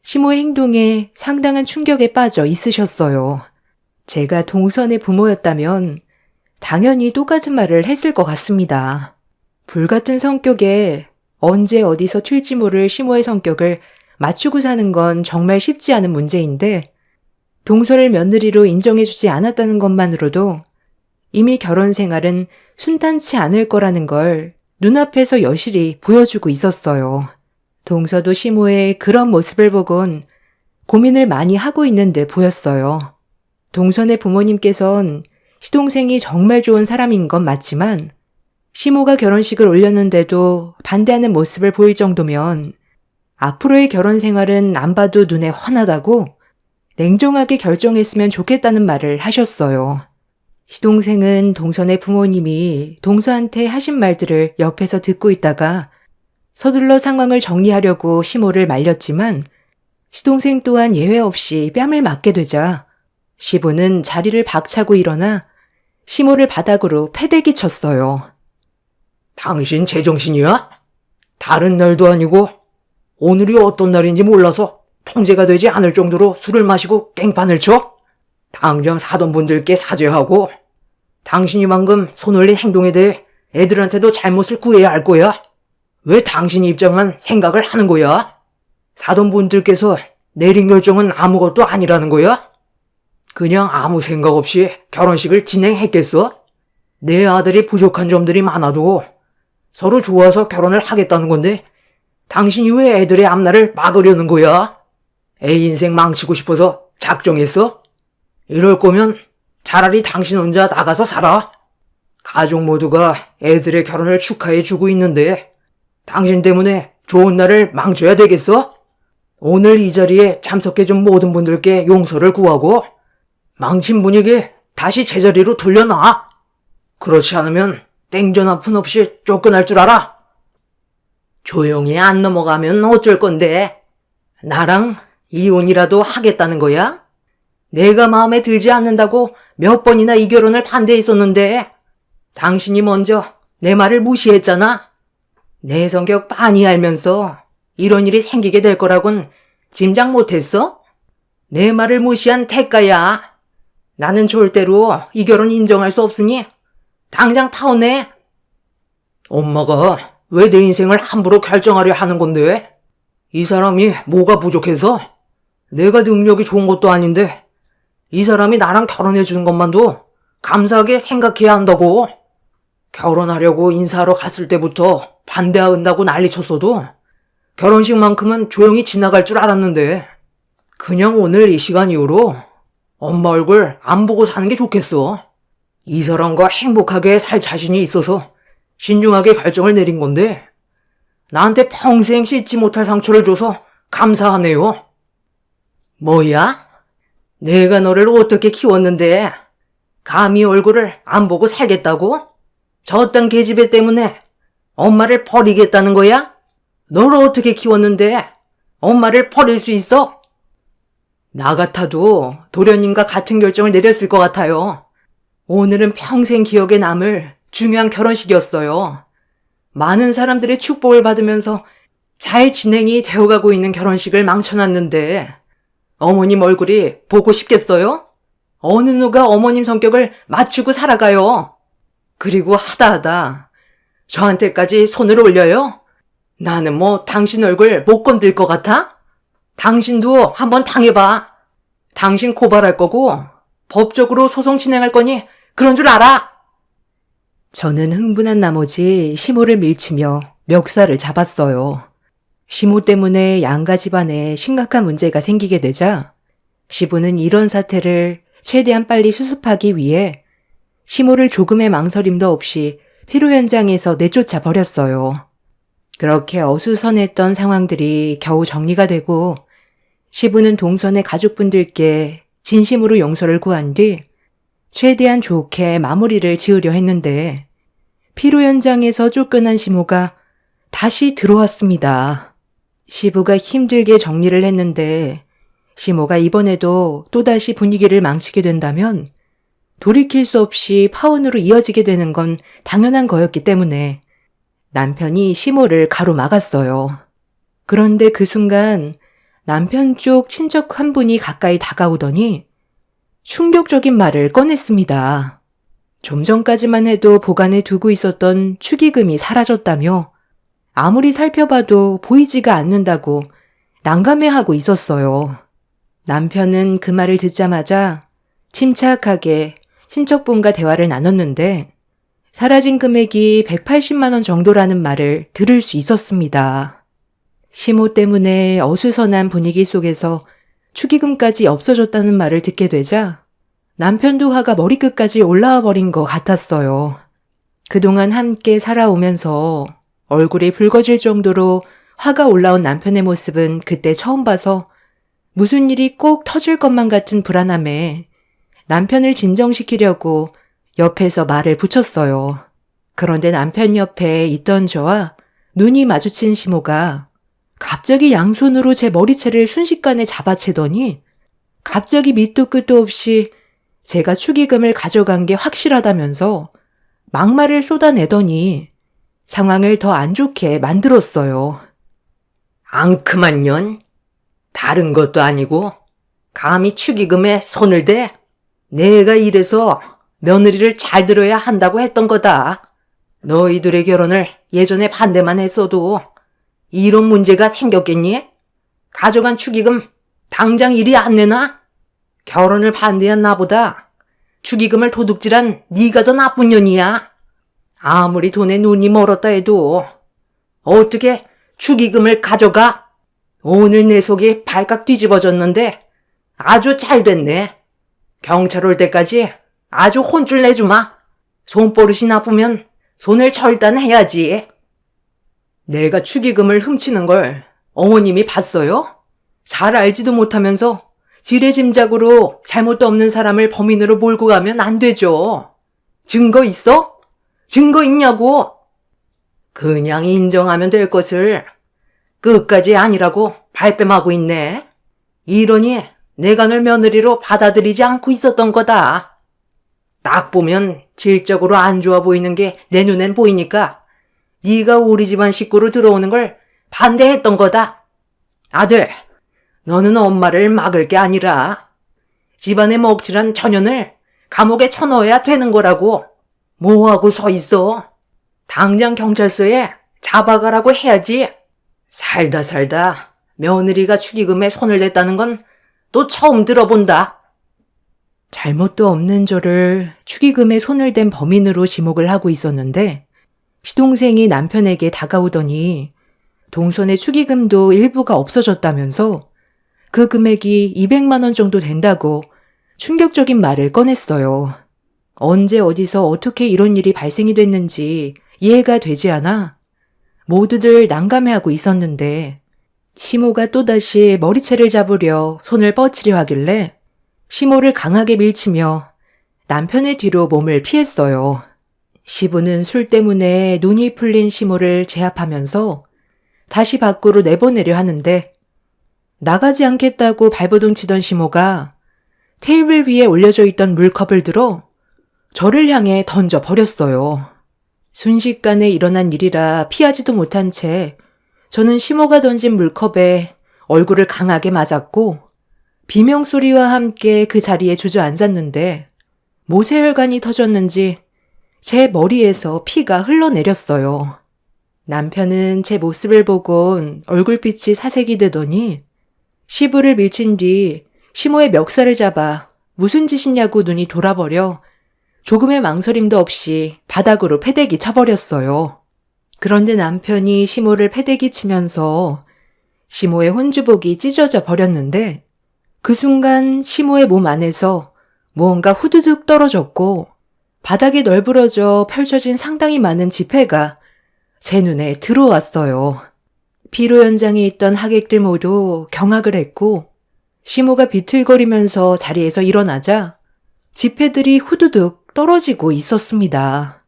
시모의 행동에 상당한 충격에 빠져 있으셨어요. 제가 동선의 부모였다면 당연히 똑같은 말을 했을 것 같습니다. 불같은 성격에 언제 어디서 튈지 모를 시모의 성격을 맞추고 사는 건 정말 쉽지 않은 문제인데 동서를 며느리로 인정해주지 않았다는 것만으로도 이미 결혼 생활은 순탄치 않을 거라는 걸 눈앞에서 여실히 보여주고 있었어요. 동서도 시모의 그런 모습을 보곤 고민을 많이 하고 있는 듯 보였어요. 동선의 부모님께선 시동생이 정말 좋은 사람인 건 맞지만 시모가 결혼식을 올렸는데도 반대하는 모습을 보일 정도면 앞으로의 결혼 생활은 안 봐도 눈에 훤하다고 냉정하게 결정했으면 좋겠다는 말을 하셨어요. 시동생은 동선의 부모님이 동서한테 하신 말들을 옆에서 듣고 있다가 서둘러 상황을 정리하려고 시모를 말렸지만 시동생 또한 예외 없이 뺨을 맞게 되자 시부는 자리를 박차고 일어나 시모를 바닥으로 패대기 쳤어요. 당신 제정신이야? 다른 날도 아니고 오늘이 어떤 날인지 몰라서 통제가 되지 않을 정도로 술을 마시고 깽판을 쳐? 당장 사돈 분들께 사죄하고 당신이 방금 손 올린 행동에 대해 애들한테도 잘못을 구해야 할 거야. 왜 당신 입장만 생각을 하는 거야? 사돈 분들께서 내린 결정은 아무것도 아니라는 거야? 그냥 아무 생각 없이 결혼식을 진행했겠어? 내 아들이 부족한 점들이 많아도 서로 좋아서 결혼을 하겠다는 건데 당신이 왜 애들의 앞날을 막으려는 거야? 애 인생 망치고 싶어서 작정했어? 이럴 거면 차라리 당신 혼자 나가서 살아. 가족 모두가 애들의 결혼을 축하해주고 있는데 당신 때문에 좋은 날을 망쳐야 되겠어? 오늘 이 자리에 참석해준 모든 분들께 용서를 구하고 망친 분위기 다시 제자리로 돌려놔. 그렇지 않으면 땡전 한 푼 없이 쫓겨날 줄 알아. 조용히 안 넘어가면 어쩔 건데 나랑 이혼이라도 하겠다는 거야? 내가 마음에 들지 않는다고 몇 번이나 이 결혼을 반대했었는데 당신이 먼저 내 말을 무시했잖아. 내 성격 빤히 알면서 이런 일이 생기게 될 거라곤 짐작 못했어? 내 말을 무시한 대가야. 나는 절대로 이 결혼 인정할 수 없으니 당장 파혼해. 엄마가 왜 내 인생을 함부로 결정하려 하는 건데? 이 사람이 뭐가 부족해서? 내가 능력이 좋은 것도 아닌데 이 사람이 나랑 결혼해 주는 것만도 감사하게 생각해야 한다고. 결혼하려고 인사하러 갔을 때부터 반대한다고 난리쳤어도 결혼식만큼은 조용히 지나갈 줄 알았는데 그냥 오늘 이 시간 이후로 엄마 얼굴 안 보고 사는 게 좋겠어. 이 사람과 행복하게 살 자신이 있어서 신중하게 결정을 내린 건데 나한테 평생 씻지 못할 상처를 줘서 감사하네요. 뭐야? 내가 너를 어떻게 키웠는데 감히 얼굴을 안 보고 살겠다고? 저딴 계집애 때문에 엄마를 버리겠다는 거야? 너를 어떻게 키웠는데 엄마를 버릴 수 있어? 나 같아도 도련님과 같은 결정을 내렸을 것 같아요. 오늘은 평생 기억에 남을 중요한 결혼식이었어요. 많은 사람들의 축복을 받으면서 잘 진행이 되어가고 있는 결혼식을 망쳐놨는데 어머님 얼굴이 보고 싶겠어요? 어느 누가 어머님 성격을 맞추고 살아가요? 그리고 하다 저한테까지 손을 올려요? 나는 뭐 당신 얼굴 못 건들 것 같아? 당신도 한번 당해봐. 당신 고발할 거고 법적으로 소송 진행할 거니 그런 줄 알아? 저는 흥분한 나머지 시모를 밀치며 멱살을 잡았어요. 시모 때문에 양가 집안에 심각한 문제가 생기게 되자 시부는 이런 사태를 최대한 빨리 수습하기 위해 시모를 조금의 망설임도 없이 피로 현장에서 내쫓아 버렸어요. 그렇게 어수선했던 상황들이 겨우 정리가 되고 시부는 동선의 가족분들께 진심으로 용서를 구한 뒤 최대한 좋게 마무리를 지으려 했는데 피로 현장에서 쫓겨난 시모가 다시 들어왔습니다. 시부가 힘들게 정리를 했는데 시모가 이번에도 또다시 분위기를 망치게 된다면 돌이킬 수 없이 파혼으로 이어지게 되는 건 당연한 거였기 때문에 남편이 시모를 가로막았어요. 그런데 그 순간 남편 쪽 친척 한 분이 가까이 다가오더니 충격적인 말을 꺼냈습니다. 좀 전까지만 해도 보관해 두고 있었던 축의금이 사라졌다며 아무리 살펴봐도 보이지가 않는다고 난감해하고 있었어요. 남편은 그 말을 듣자마자 침착하게 친척분과 대화를 나눴는데 사라진 금액이 180만 원 정도라는 말을 들을 수 있었습니다. 시모 때문에 어수선한 분위기 속에서 축의금까지 없어졌다는 말을 듣게 되자 남편도 화가 머리끝까지 올라와 버린 것 같았어요. 그동안 함께 살아오면서 얼굴이 붉어질 정도로 화가 올라온 남편의 모습은 그때 처음 봐서 무슨 일이 꼭 터질 것만 같은 불안함에 남편을 진정시키려고 옆에서 말을 붙였어요. 그런데 남편 옆에 있던 저와 눈이 마주친 시모가 갑자기 양손으로 제 머리채를 순식간에 잡아채더니 갑자기 밑도 끝도 없이 제가 축의금을 가져간 게 확실하다면서 막말을 쏟아내더니 상황을 더 안 좋게 만들었어요. 앙큼한 년? 다른 것도 아니고 감히 축의금에 손을 대? 내가 이래서 며느리를 잘 들어야 한다고 했던 거다. 너희들의 결혼을 예전에 반대만 했어도 이런 문제가 생겼겠니? 가져간 축의금 당장 이리 안 내놔? 결혼을 반대한 나보다 축의금을 도둑질한 네가 더 나쁜 년이야. 아무리 돈에 눈이 멀었다 해도 어떻게 축의금을 가져가? 오늘 내 속이 발칵 뒤집어졌는데 아주 잘 됐네. 경찰 올 때까지 아주 혼쭐 내주마. 손버릇이 나쁘면 손을 절단해야지. 내가 축의금을 훔치는 걸 어머님이 봤어요? 잘 알지도 못하면서 지레짐작으로 잘못도 없는 사람을 범인으로 몰고 가면 안 되죠. 증거 있어? 증거 있냐고? 그냥 인정하면 될 것을 끝까지 아니라고 발뺌하고 있네. 이러니 내가 널 며느리로 받아들이지 않고 있었던 거다. 딱 보면 질적으로 안 좋아 보이는 게 내 눈엔 보이니까 네가 우리 집안 식구로 들어오는 걸 반대했던 거다. 아들, 너는 엄마를 막을 게 아니라 집안에 먹칠한 처년을 감옥에 쳐넣어야 되는 거라고. 뭐하고 서 있어? 당장 경찰서에 잡아가라고 해야지. 살다 며느리가 축의금에 손을 댔다는 건 또 처음 들어본다. 잘못도 없는 저를 축의금에 손을 댄 범인으로 지목을 하고 있었는데 시동생이 남편에게 다가오더니 동선의 축의금도 일부가 없어졌다면서 그 금액이 200만 원 정도 된다고 충격적인 말을 꺼냈어요. 언제 어디서 어떻게 이런 일이 발생이 됐는지 이해가 되지 않아 모두들 난감해하고 있었는데 시모가 또다시 머리채를 잡으려 손을 뻗치려 하길래 시모를 강하게 밀치며 남편의 뒤로 몸을 피했어요. 시부는 술 때문에 눈이 풀린 시모를 제압하면서 다시 밖으로 내보내려 하는데 나가지 않겠다고 발버둥 치던 시모가 테이블 위에 올려져 있던 물컵을 들어 저를 향해 던져 버렸어요. 순식간에 일어난 일이라 피하지도 못한 채 저는 시모가 던진 물컵에 얼굴을 강하게 맞았고 비명소리와 함께 그 자리에 주저앉았는데 모세혈관이 터졌는지 제 머리에서 피가 흘러내렸어요. 남편은 제 모습을 보곤 얼굴빛이 사색이 되더니 시부를 밀친 뒤 시모의 멱살을 잡아 무슨 짓이냐고 눈이 돌아버려 조금의 망설임도 없이 바닥으로 패대기 쳐버렸어요. 그런데 남편이 시모를 패대기 치면서 시모의 혼주복이 찢어져 버렸는데 그 순간 시모의 몸 안에서 무언가 후두둑 떨어졌고 바닥에 널브러져 펼쳐진 상당히 많은 지폐가 제 눈에 들어왔어요. 피로 현장에 있던 하객들 모두 경악을 했고 시모가 비틀거리면서 자리에서 일어나자 지폐들이 후두둑 떨어지고 있었습니다.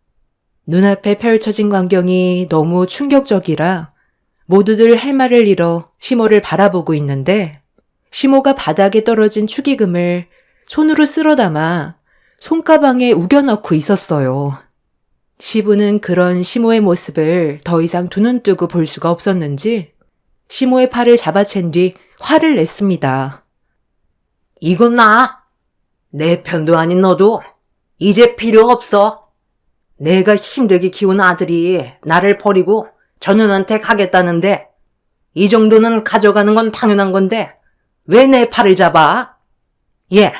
눈앞에 펼쳐진 광경이 너무 충격적이라 모두들 할 말을 잃어 시모를 바라보고 있는데 시모가 바닥에 떨어진 축의금을 손으로 쓸어 담아 손가방에 우겨넣고 있었어요. 시부는 그런 시모의 모습을 더 이상 두 눈 뜨고 볼 수가 없었는지 시모의 팔을 잡아챈 뒤 화를 냈습니다. 이건 내 편도 아닌 너도 이제 필요 없어. 내가 힘들게 키운 아들이 나를 버리고 전현한테 가겠다는데 이 정도는 가져가는 건 당연한 건데 왜 내 팔을 잡아? 예,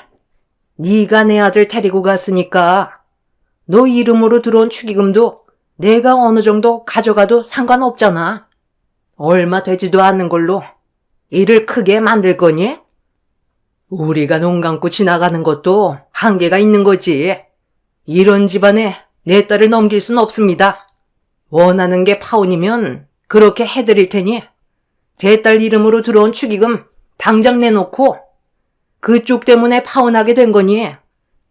네가 내 아들 데리고 갔으니까 너 이름으로 들어온 축의금도 내가 어느 정도 가져가도 상관없잖아. 얼마 되지도 않는 걸로 일을 크게 만들 거니? 우리가 눈 감고 지나가는 것도 한계가 있는 거지. 이런 집안에 내 딸을 넘길 순 없습니다. 원하는 게 파혼이면 그렇게 해드릴 테니 제 딸 이름으로 들어온 축의금 당장 내놓고 그쪽 때문에 파혼하게 된 거니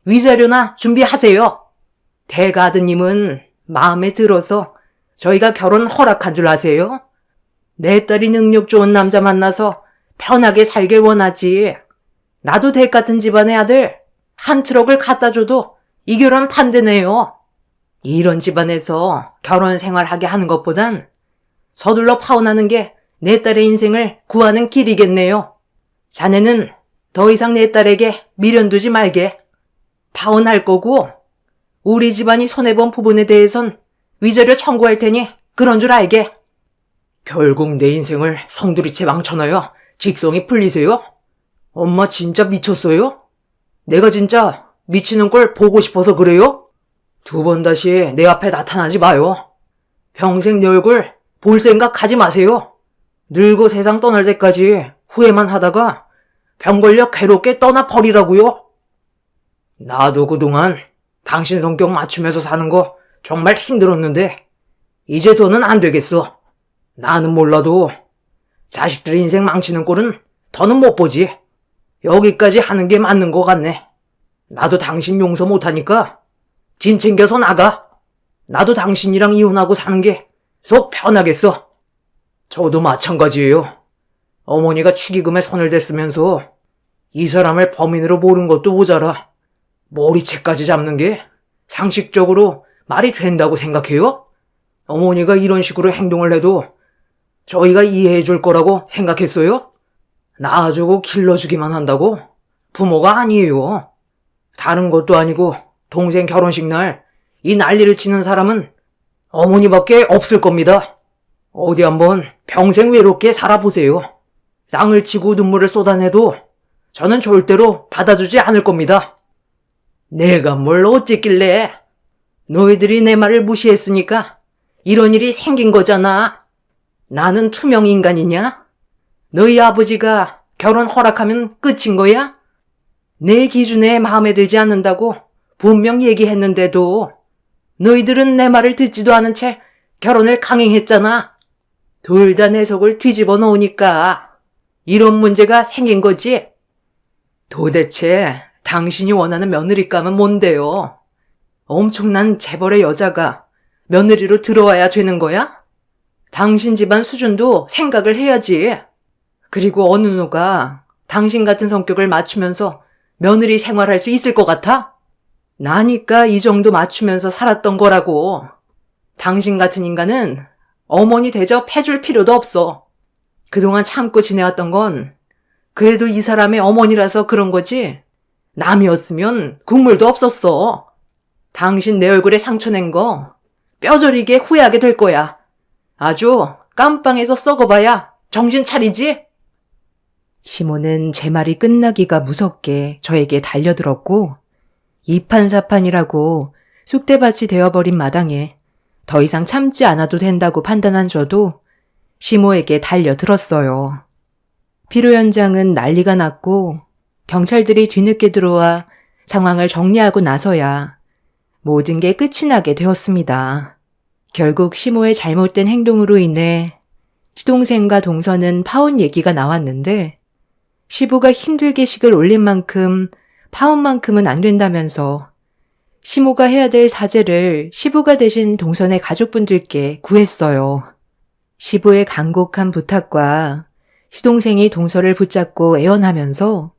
위자료나 준비하세요. 대가 아드님은 마음에 들어서 저희가 결혼 허락한 줄 아세요? 내 딸이 능력 좋은 남자 만나서 편하게 살길 원하지. 나도 댁 같은 집안의 아들 한 트럭을 갖다 줘도 이 결혼 반대네요. 이런 집안에서 결혼 생활하게 하는 것보단 서둘러 파혼하는 게 내 딸의 인생을 구하는 길이겠네요. 자네는 더 이상 내 딸에게 미련 두지 말게. 파혼할 거고 우리 집안이 손해본 부분에 대해선 위자료 청구할 테니 그런 줄 알게. 결국 내 인생을 성두리째 망쳐놔야 직성이 풀리세요? 엄마 진짜 미쳤어요? 내가 진짜 미치는 걸 보고 싶어서 그래요? 두 번 다시 내 앞에 나타나지 마요. 평생 내 얼굴 볼 생각 하지 마세요. 늙어 세상 떠날 때까지 후회만 하다가 병 걸려 괴롭게 떠나버리라고요. 나도 그동안 당신 성격 맞추면서 사는 거 정말 힘들었는데 이제 더는 안 되겠어. 나는 몰라도 자식들 인생 망치는 꼴은 더는 못 보지. 여기까지 하는 게 맞는 것 같네. 나도 당신 용서 못하니까 짐 챙겨서 나가. 나도 당신이랑 이혼하고 사는 게 속 편하겠어. 저도 마찬가지예요. 어머니가 축의금에 손을 댔으면서 이 사람을 범인으로 모른 것도 모자라 머리채까지 잡는 게 상식적으로 말이 된다고 생각해요? 어머니가 이런 식으로 행동을 해도 저희가 이해해 줄 거라고 생각했어요? 낳아주고 길러주기만 한다고? 부모가 아니에요. 다른 것도 아니고 동생 결혼식 날 이 난리를 치는 사람은 어머니밖에 없을 겁니다. 어디 한번 평생 외롭게 살아보세요. 땅을 치고 눈물을 쏟아내도 저는 절대로 받아주지 않을 겁니다. 내가 뭘 어쨌길래? 너희들이 내 말을 무시했으니까 이런 일이 생긴 거잖아. 나는 투명 인간이냐? 너희 아버지가 결혼 허락하면 끝인 거야? 내 기준에 마음에 들지 않는다고 분명 얘기했는데도 너희들은 내 말을 듣지도 않은 채 결혼을 강행했잖아. 둘 다 내 속을 뒤집어 놓으니까 이런 문제가 생긴 거지. 도대체 당신이 원하는 며느리감은 뭔데요? 엄청난 재벌의 여자가 며느리로 들어와야 되는 거야? 당신 집안 수준도 생각을 해야지. 그리고 어느 누가 당신 같은 성격을 맞추면서 며느리 생활할 수 있을 것 같아? 나니까 이 정도 맞추면서 살았던 거라고. 당신 같은 인간은 어머니 대접해줄 필요도 없어. 그동안 참고 지내왔던 건 그래도 이 사람의 어머니라서 그런 거지. 남이었으면 국물도 없었어. 당신 내 얼굴에 상처 낸 거 뼈저리게 후회하게 될 거야. 아주 깜빵에서 썩어봐야 정신 차리지? 시모는 제 말이 끝나기가 무섭게 저에게 달려들었고 이판사판이라고 쑥대밭이 되어버린 마당에 더 이상 참지 않아도 된다고 판단한 저도 시모에게 달려들었어요. 피로 현장은 난리가 났고 경찰들이 뒤늦게 들어와 상황을 정리하고 나서야 모든 게 끝이 나게 되었습니다. 결국 시모의 잘못된 행동으로 인해 시동생과 동서는 파혼 얘기가 나왔는데 시부가 힘들게 식을 올린 만큼 파혼만큼은 안 된다면서 시모가 해야 될 사죄를 시부가 대신 동선의 가족분들께 구했어요. 시부의 간곡한 부탁과 시동생이 동서를 붙잡고 애원하면서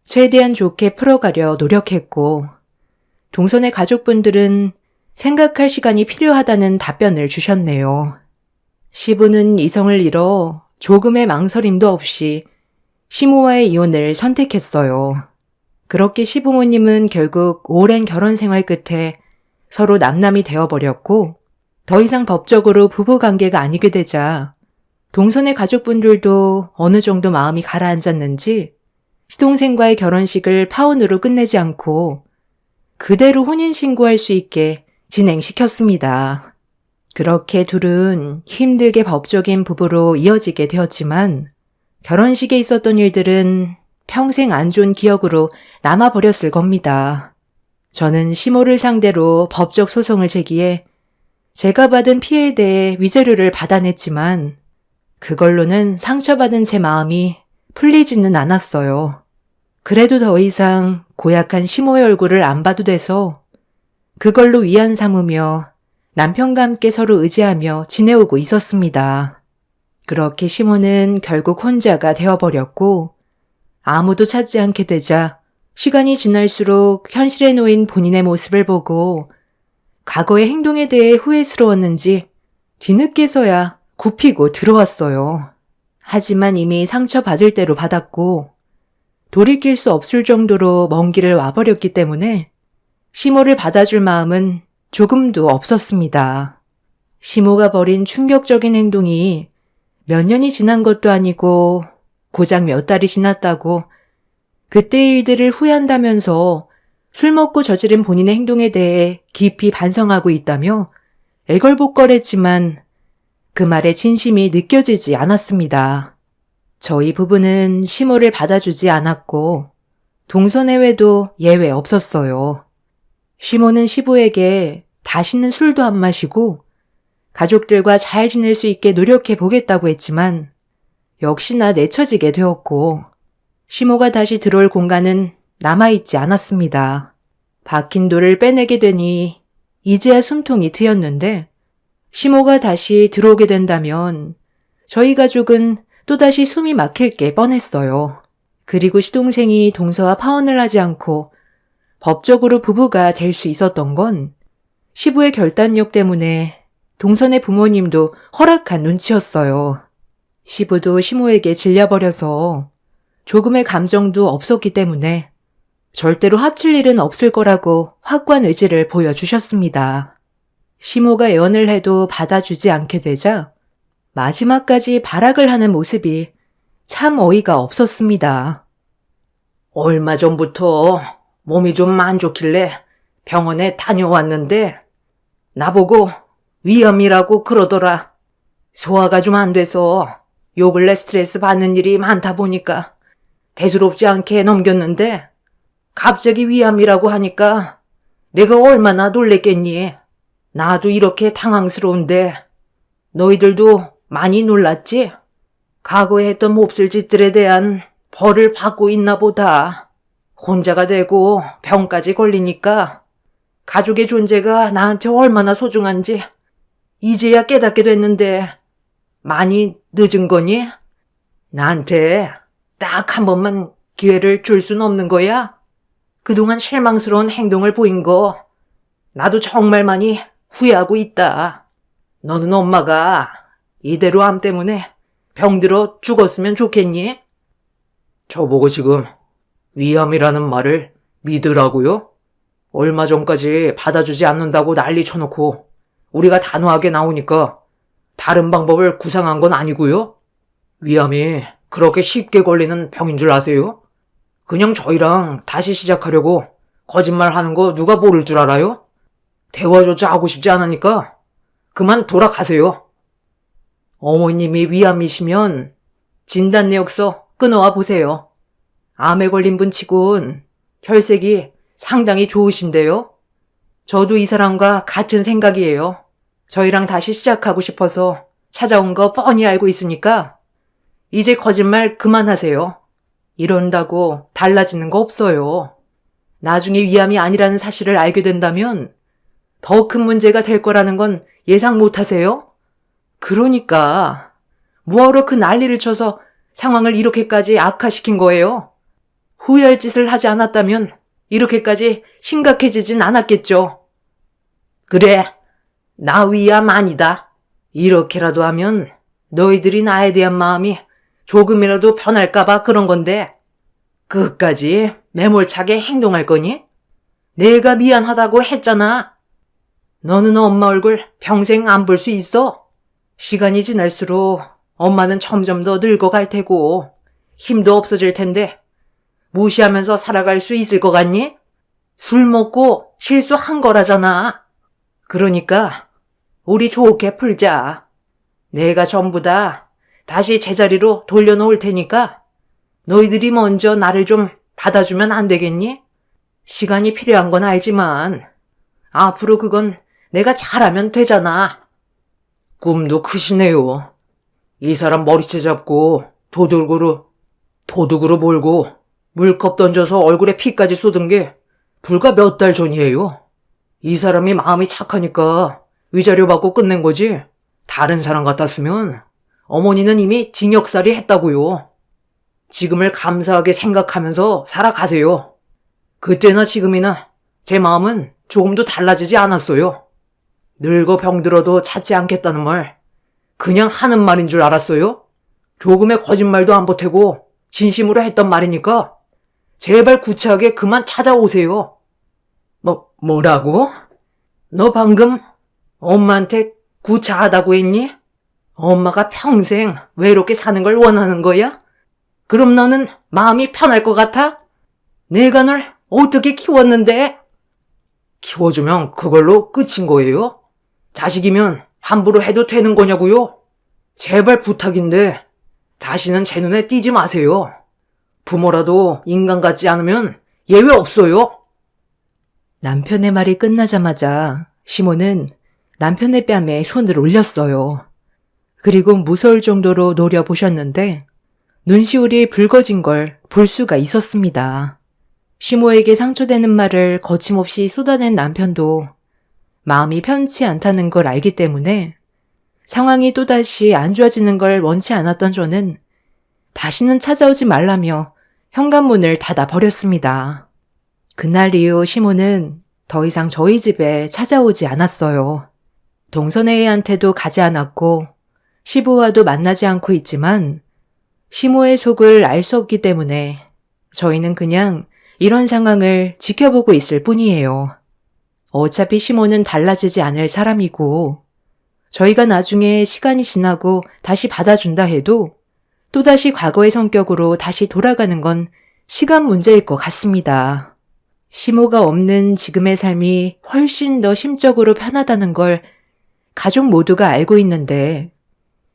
최대한 좋게 풀어가려 노력했고, 동선의 가족분들은 생각할 시간이 필요하다는 답변을 주셨네요. 시부는 이성을 잃어 조금의 망설임도 없이 시모와의 이혼을 선택했어요. 그렇게 시부모님은 결국 오랜 결혼 생활 끝에 서로 남남이 되어버렸고, 더 이상 법적으로 부부관계가 아니게 되자 동선의 가족분들도 어느 정도 마음이 가라앉았는지 시동생과의 결혼식을 파혼으로 끝내지 않고 그대로 혼인신고할 수 있게 진행시켰습니다. 그렇게 둘은 힘들게 법적인 부부로 이어지게 되었지만 결혼식에 있었던 일들은 평생 안 좋은 기억으로 남아버렸을 겁니다. 저는 시모를 상대로 법적 소송을 제기해 제가 받은 피해에 대해 위자료를 받아냈지만 그걸로는 상처받은 제 마음이 풀리지는 않았어요. 그래도 더 이상 고약한 시모의 얼굴을 안 봐도 돼서 그걸로 위안 삼으며 남편과 함께 서로 의지하며 지내오고 있었습니다. 그렇게 시모는 결국 혼자가 되어버렸고 아무도 찾지 않게 되자 시간이 지날수록 현실에 놓인 본인의 모습을 보고 과거의 행동에 대해 후회스러웠는지 뒤늦게서야 굽히고 들어왔어요. 하지만 이미 상처받을 대로 받았고 돌이킬 수 없을 정도로 먼 길을 와버렸기 때문에 시모를 받아줄 마음은 조금도 없었습니다. 시모가 벌인 충격적인 행동이 몇 년이 지난 것도 아니고 고작 몇 달이 지났다고 그때의 일들을 후회한다면서 술 먹고 저지른 본인의 행동에 대해 깊이 반성하고 있다며 애걸복걸했지만 그 말에 진심이 느껴지지 않았습니다. 저희 부부는 시모를 받아주지 않았고 동서내외도 예외 없었어요. 시모는 시부에게 다시는 술도 안 마시고 가족들과 잘 지낼 수 있게 노력해 보겠다고 했지만 역시나 내쳐지게 되었고 시모가 다시 들어올 공간은 남아있지 않았습니다. 박힌 돌을 빼내게 되니 이제야 숨통이 트였는데 시모가 다시 들어오게 된다면 저희 가족은 또다시 숨이 막힐 게 뻔했어요. 그리고 시동생이 동서와 파혼을 하지 않고 법적으로 부부가 될 수 있었던 건 시부의 결단력 때문에 동선의 부모님도 허락한 눈치였어요. 시부도 시모에게 질려버려서 조금의 감정도 없었기 때문에 절대로 합칠 일은 없을 거라고 확고한 의지를 보여주셨습니다. 시모가 애원을 해도 받아주지 않게 되자 마지막까지 발악을 하는 모습이 참 어이가 없었습니다. 얼마 전부터 몸이 좀 안 좋길래 병원에 다녀왔는데 나보고 위암이라고 그러더라. 소화가 좀 안 돼서 요 근래 스트레스 받는 일이 많다 보니까 대수롭지 않게 넘겼는데 갑자기 위암이라고 하니까 내가 얼마나 놀랬겠니? 나도 이렇게 당황스러운데 너희들도 많이 놀랐지? 과거에 했던 몹쓸 짓들에 대한 벌을 받고 있나 보다. 혼자가 되고 병까지 걸리니까 가족의 존재가 나한테 얼마나 소중한지 이제야 깨닫게 됐는데 많이 늦은 거니? 나한테 딱 한 번만 기회를 줄 순 없는 거야? 그동안 실망스러운 행동을 보인 거 나도 정말 많이 후회하고 있다. 너는 엄마가 이대로 암 때문에 병들어 죽었으면 좋겠니? 저보고 지금 위암이라는 말을 믿으라고요? 얼마 전까지 받아주지 않는다고 난리 쳐놓고 우리가 단호하게 나오니까 다른 방법을 구상한 건 아니고요? 위암이 그렇게 쉽게 걸리는 병인 줄 아세요? 그냥 저희랑 다시 시작하려고 거짓말하는 거 누가 모를 줄 알아요? 대화조차 하고 싶지 않으니까 그만 돌아가세요. 어머님이 위암이시면 진단 내역서 끊어와 보세요. 암에 걸린 분 치곤 혈색이 상당히 좋으신데요. 저도 이 사람과 같은 생각이에요. 저희랑 다시 시작하고 싶어서 찾아온 거 뻔히 알고 있으니까 이제 거짓말 그만하세요. 이런다고 달라지는 거 없어요. 나중에 위암이 아니라는 사실을 알게 된다면 더 큰 문제가 될 거라는 건 예상 못 하세요? 그러니까 뭐하러 그 난리를 쳐서 상황을 이렇게까지 악화시킨 거예요? 후회할 짓을 하지 않았다면 이렇게까지 심각해지진 않았겠죠. 그래, 나 위암 아니다. 이렇게라도 하면 너희들이 나에 대한 마음이 조금이라도 변할까봐 그런 건데 끝까지 매몰차게 행동할 거니? 내가 미안하다고 했잖아. 너는 엄마 얼굴 평생 안 볼 수 있어? 시간이 지날수록 엄마는 점점 더 늙어갈 테고 힘도 없어질 텐데 무시하면서 살아갈 수 있을 것 같니? 술 먹고 실수한 거라잖아. 그러니까 우리 좋게 풀자. 내가 전부 다 다시 제자리로 돌려놓을 테니까 너희들이 먼저 나를 좀 받아주면 안 되겠니? 시간이 필요한 건 알지만 앞으로 그건 내가 잘하면 되잖아. 꿈도 크시네요. 이 사람 머리채 잡고 도둑으로 몰고 물컵 던져서 얼굴에 피까지 쏟은 게 불과 몇 달 전이에요. 이 사람이 마음이 착하니까 위자료 받고 끝낸 거지. 다른 사람 같았으면 어머니는 이미 징역살이 했다고요. 지금을 감사하게 생각하면서 살아가세요. 그때나 지금이나 제 마음은 조금도 달라지지 않았어요. 늙어 병들어도 찾지 않겠다는 말 그냥 하는 말인 줄 알았어요? 조금의 거짓말도 안 보태고 진심으로 했던 말이니까 제발 구차하게 그만 찾아오세요. 뭐라고? 너 방금 엄마한테 구차하다고 했니? 엄마가 평생 외롭게 사는 걸 원하는 거야? 그럼 너는 마음이 편할 것 같아? 내가 널 어떻게 키웠는데? 키워주면 그걸로 끝인 거예요? 자식이면 함부로 해도 되는 거냐고요? 제발 부탁인데 다시는 제 눈에 띄지 마세요. 부모라도 인간 같지 않으면 예외 없어요. 남편의 말이 끝나자마자 시모는 남편의 뺨에 손을 올렸어요. 그리고 무서울 정도로 노려보셨는데 눈시울이 붉어진 걸 볼 수가 있었습니다. 시모에게 상처되는 말을 거침없이 쏟아낸 남편도 마음이 편치 않다는 걸 알기 때문에 상황이 또다시 안 좋아지는 걸 원치 않았던 저는 다시는 찾아오지 말라며 현관문을 닫아버렸습니다. 그날 이후 시모는 더 이상 저희 집에 찾아오지 않았어요. 동선애한테도 가지 않았고 시부와도 만나지 않고 있지만 시모의 속을 알 수 없기 때문에 저희는 그냥 이런 상황을 지켜보고 있을 뿐이에요. 어차피 시모는 달라지지 않을 사람이고 저희가 나중에 시간이 지나고 다시 받아준다 해도 또다시 과거의 성격으로 다시 돌아가는 건 시간 문제일 것 같습니다. 시모가 없는 지금의 삶이 훨씬 더 심적으로 편하다는 걸 가족 모두가 알고 있는데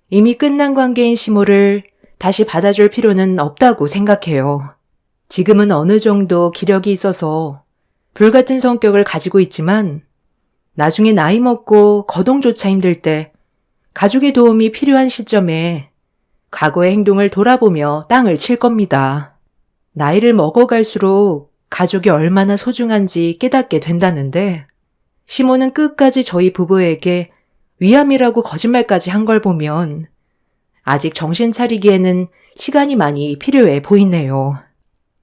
이미 끝난 관계인 시모를 다시 받아줄 필요는 없다고 생각해요. 지금은 어느 정도 기력이 있어서 불같은 성격을 가지고 있지만 나중에 나이 먹고 거동조차 힘들 때 가족의 도움이 필요한 시점에 과거의 행동을 돌아보며 땅을 칠 겁니다. 나이를 먹어갈수록 가족이 얼마나 소중한지 깨닫게 된다는데 시모는 끝까지 저희 부부에게 위암이라고 거짓말까지 한 걸 보면 아직 정신 차리기에는 시간이 많이 필요해 보이네요.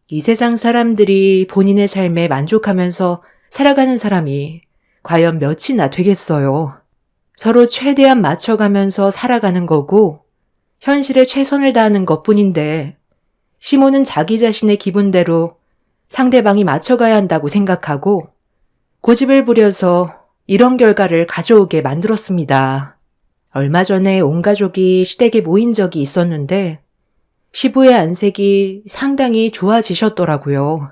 이 세상 사람들이 본인의 삶에 만족하면서 살아가는 사람이 과연 몇이나 되겠어요. 서로 최대한 맞춰가면서 살아가는 거고 현실에 최선을 다하는 것뿐인데 시모는 자기 자신의 기분대로 상대방이 맞춰가야 한다고 생각하고 고집을 부려서 이런 결과를 가져오게 만들었습니다. 얼마 전에 온 가족이 시댁에 모인 적이 있었는데 시부의 안색이 상당히 좋아지셨더라고요.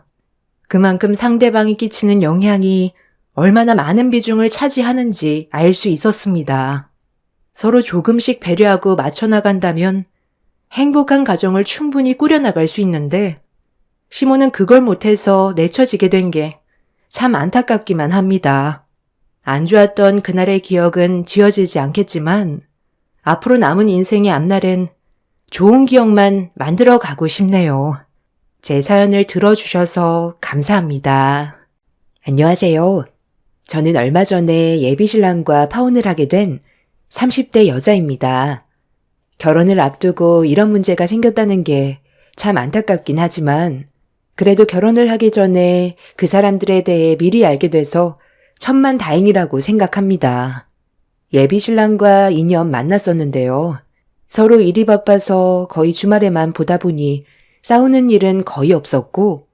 그만큼 상대방이 끼치는 영향이 얼마나 많은 비중을 차지하는지 알 수 있었습니다. 서로 조금씩 배려하고 맞춰나간다면 행복한 가정을 충분히 꾸려나갈 수 있는데 시모는 그걸 못해서 내쳐지게 된 게 참 안타깝기만 합니다. 안 좋았던 그날의 기억은 지워지지 않겠지만 앞으로 남은 인생의 앞날엔 좋은 기억만 만들어 가고 싶네요. 제 사연을 들어주셔서 감사합니다. 안녕하세요. 저는 얼마 전에 예비신랑과 파혼을 하게 된 30대 여자입니다. 결혼을 앞두고 이런 문제가 생겼다는 게 참 안타깝긴 하지만 그래도 결혼을 하기 전에 그 사람들에 대해 미리 알게 돼서 천만다행이라고 생각합니다. 예비신랑과 2년 만났었는데요. 서로 일이 바빠서 거의 주말에만 보다 보니 싸우는 일은 거의 없었고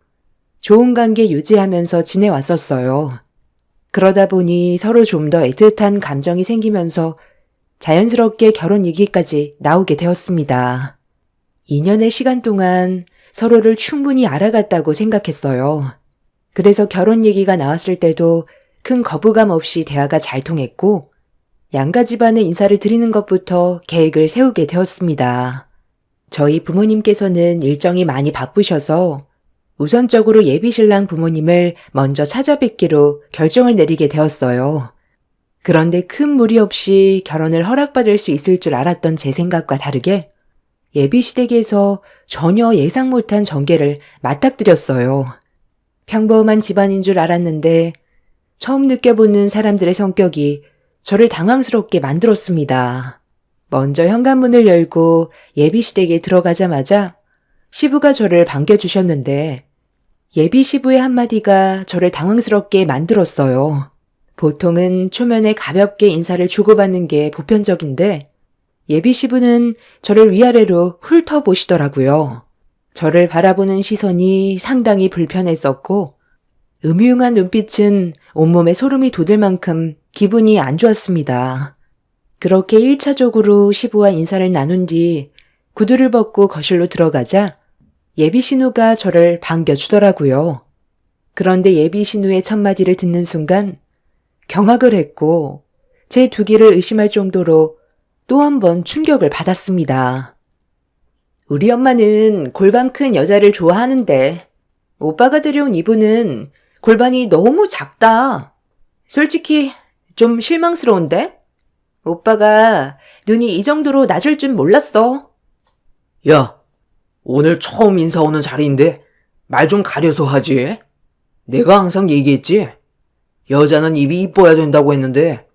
좋은 관계 유지하면서 지내왔었어요. 그러다 보니 서로 좀 더 애틋한 감정이 생기면서 자연스럽게 결혼 얘기까지 나오게 되었습니다. 2년의 시간 동안 서로를 충분히 알아갔다고 생각했어요. 그래서 결혼 얘기가 나왔을 때도 큰 거부감 없이 대화가 잘 통했고 양가 집안에 인사를 드리는 것부터 계획을 세우게 되었습니다. 저희 부모님께서는 일정이 많이 바쁘셔서 우선적으로 예비신랑 부모님을 먼저 찾아뵙기로 결정을 내리게 되었어요. 그런데 큰 무리 없이 결혼을 허락받을 수 있을 줄 알았던 제 생각과 다르게 예비시댁에서 전혀 예상 못한 전개를 맞닥뜨렸어요. 평범한 집안인 줄 알았는데 처음 느껴보는 사람들의 성격이 저를 당황스럽게 만들었습니다. 먼저 현관문을 열고 예비시댁에 들어가자마자 시부가 저를 반겨주셨는데 예비 시부의 한마디가 저를 당황스럽게 만들었어요. 보통은 초면에 가볍게 인사를 주고받는 게 보편적인데 예비 시부는 저를 위아래로 훑어보시더라고요. 저를 바라보는 시선이 상당히 불편했었고 음흉한 눈빛은 온몸에 소름이 돋을 만큼 기분이 안 좋았습니다. 그렇게 1차적으로 시부와 인사를 나눈 뒤 구두를 벗고 거실로 들어가자 예비 신우가 저를 반겨주더라고요. 그런데 예비 신우의 첫마디를 듣는 순간 경악을 했고 제 두 귀를 의심할 정도로 또 한 번 충격을 받았습니다. 우리 엄마는 골반 큰 여자를 좋아하는데 오빠가 데려온 이분은 골반이 너무 작다. 솔직히 좀 실망스러운데? 오빠가 눈이 이 정도로 낮을 줄 몰랐어. 야, 오늘 처음 인사 오는 자리인데 말 좀 가려서 하지. 내가 항상 얘기했지. 여자는 입이 이뻐야 된다고 했는데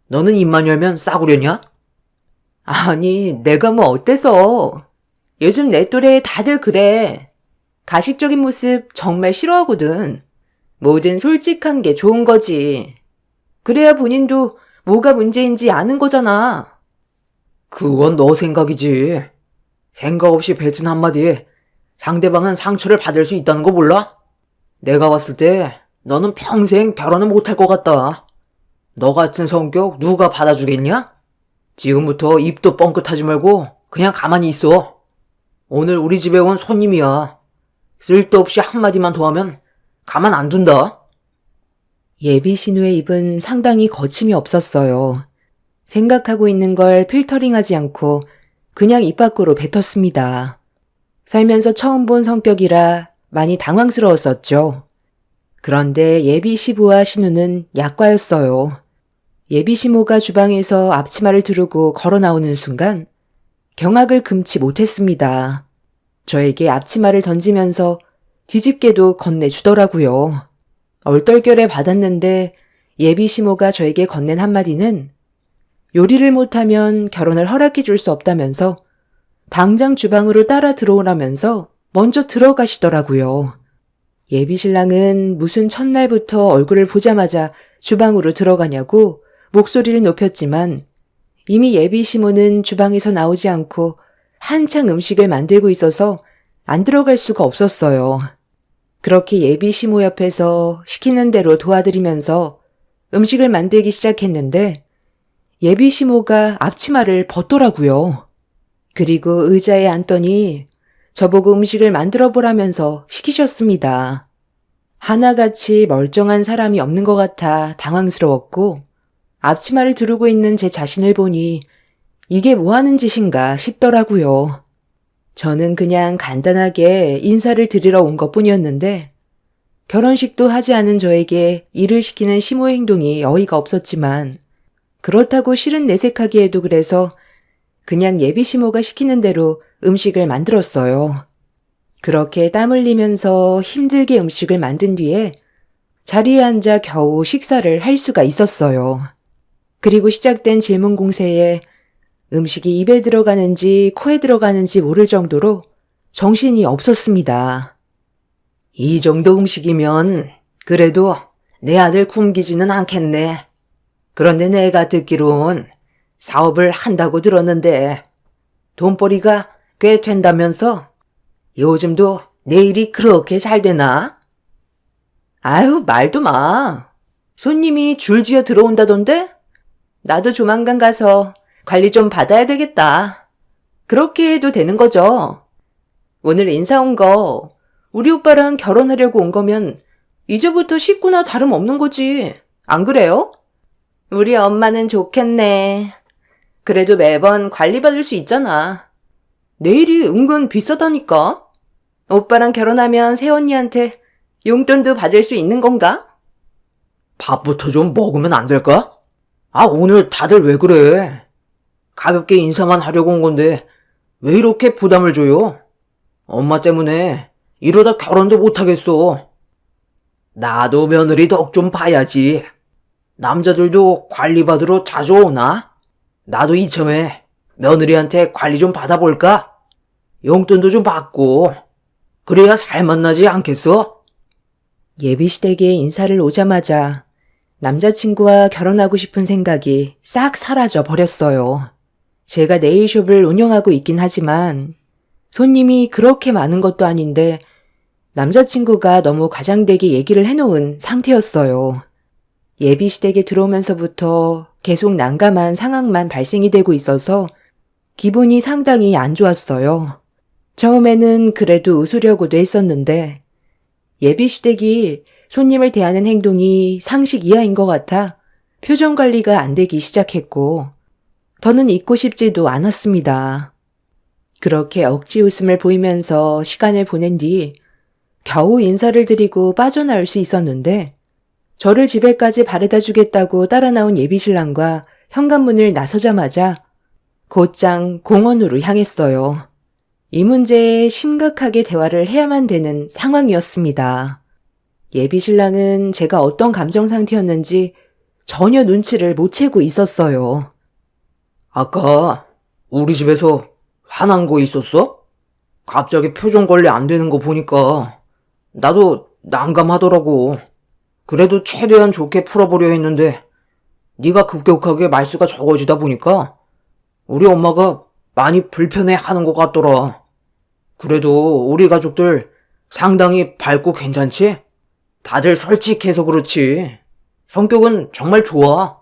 너는 입만 열면 싸구려냐? 아니, 내가 뭐 어때서. 요즘 내 또래 다들 그래. 가식적인 모습 정말 싫어하거든. 뭐든 솔직한 게 좋은 거지. 그래야 본인도 뭐가 문제인지 아는 거잖아. 그건 너 생각이지. 생각 없이 뱉은 한마디에 상대방은 상처를 받을 수 있다는 거 몰라? 내가 봤을 때 너는 평생 결혼을 못할 것 같다. 너 같은 성격 누가 받아주겠냐? 지금부터 입도 뻥끗하지 말고 그냥 가만히 있어. 오늘 우리 집에 온 손님이야. 쓸데없이 한마디만 더 하면 가만 안 둔다. 예비 신우의 입은 상당히 거침이 없었어요. 생각하고 있는 걸 필터링하지 않고 그냥 입 밖으로 뱉었습니다. 살면서 처음 본 성격이라 많이 당황스러웠었죠. 그런데 예비 시부와 신우는 약과였어요. 예비 시모가 주방에서 앞치마를 두르고 걸어 나오는 순간 경악을 금치 못했습니다. 저에게 앞치마를 던지면서 뒤집게도 건네주더라고요. 얼떨결에 받았는데 예비 시모가 저에게 건넨 한마디는 요리를 못하면 결혼을 허락해 줄 수 없다면서 당장 주방으로 따라 들어오라면서 먼저 들어가시더라고요. 예비 신랑은 무슨 첫날부터 얼굴을 보자마자 주방으로 들어가냐고 목소리를 높였지만 이미 예비 시모는 주방에서 나오지 않고 한창 음식을 만들고 있어서 안 들어갈 수가 없었어요. 그렇게 예비 시모 옆에서 시키는 대로 도와드리면서 음식을 만들기 시작했는데 예비 시모가 앞치마를 벗더라고요. 그리고 의자에 앉더니 저보고 음식을 만들어 보라면서 시키셨습니다. 하나같이 멀쩡한 사람이 없는 것 같아 당황스러웠고 앞치마를 두르고 있는 제 자신을 보니 이게 뭐 하는 짓인가 싶더라고요. 저는 그냥 간단하게 인사를 드리러 온 것뿐이었는데 결혼식도 하지 않은 저에게 일을 시키는 시모의 행동이 어이가 없었지만 그렇다고 실은 내색하기에도 그래서 그냥 예비 시모가 시키는 대로 음식을 만들었어요. 그렇게 땀 흘리면서 힘들게 음식을 만든 뒤에 자리에 앉아 겨우 식사를 할 수가 있었어요. 그리고 시작된 질문 공세에 음식이 입에 들어가는지 코에 들어가는지 모를 정도로 정신이 없었습니다. 이 정도 음식이면 그래도 내 아들 굶기지는 않겠네. 그런데 내가 듣기론 사업을 한다고 들었는데 돈벌이가 꽤 된다면서 요즘도 내 일이 그렇게 잘 되나? 아유, 말도 마. 손님이 줄지어 들어온다던데? 나도 조만간 가서 관리 좀 받아야 되겠다. 그렇게 해도 되는 거죠. 오늘 인사 온 거 우리 오빠랑 결혼하려고 온 거면 이제부터 식구나 다름없는 거지. 안 그래요? 우리 엄마는 좋겠네. 그래도 매번 관리받을 수 있잖아. 내일이 은근 비싸다니까. 오빠랑 결혼하면 새언니한테 용돈도 받을 수 있는 건가? 밥부터 좀 먹으면 안 될까? 아, 오늘 다들 왜 그래? 가볍게 인사만 하려고 온 건데 왜 이렇게 부담을 줘요? 엄마 때문에 이러다 결혼도 못하겠어. 나도 며느리 덕 좀 봐야지. 남자들도 관리받으러 자주 오나? 나도 이참에 며느리한테 관리 좀 받아볼까? 용돈도 좀 받고 그래야 살맛나지 않겠어? 예비시댁에 인사를 오자마자 남자친구와 결혼하고 싶은 생각이 싹 사라져 버렸어요. 제가 네일숍을 운영하고 있긴 하지만 손님이 그렇게 많은 것도 아닌데 남자친구가 너무 과장되게 얘기를 해놓은 상태였어요. 예비시댁에 들어오면서부터 계속 난감한 상황만 발생이 되고 있어서 기분이 상당히 안 좋았어요. 처음에는 그래도 웃으려고도 했었는데 예비시댁이 손님을 대하는 행동이 상식 이하인 것 같아 표정 관리가 안 되기 시작했고 더는 있고 싶지도 않았습니다. 그렇게 억지 웃음을 보이면서 시간을 보낸 뒤 겨우 인사를 드리고 빠져나올 수 있었는데 저를 집에까지 바래다 주겠다고 따라 나온 예비신랑과 현관문을 나서자마자 곧장 공원으로 향했어요. 이 문제에 심각하게 대화를 해야만 되는 상황이었습니다. 예비신랑은 제가 어떤 감정 상태였는지 전혀 눈치를 못 채고 있었어요. 아까 우리 집에서 화난 거 있었어? 갑자기 표정 관리 안 되는 거 보니까 나도 난감하더라고. 그래도 최대한 좋게 풀어보려 했는데 네가 급격하게 말수가 적어지다 보니까 우리 엄마가 많이 불편해하는 것 같더라. 그래도 우리 가족들 상당히 밝고 괜찮지? 다들 솔직해서 그렇지. 성격은 정말 좋아.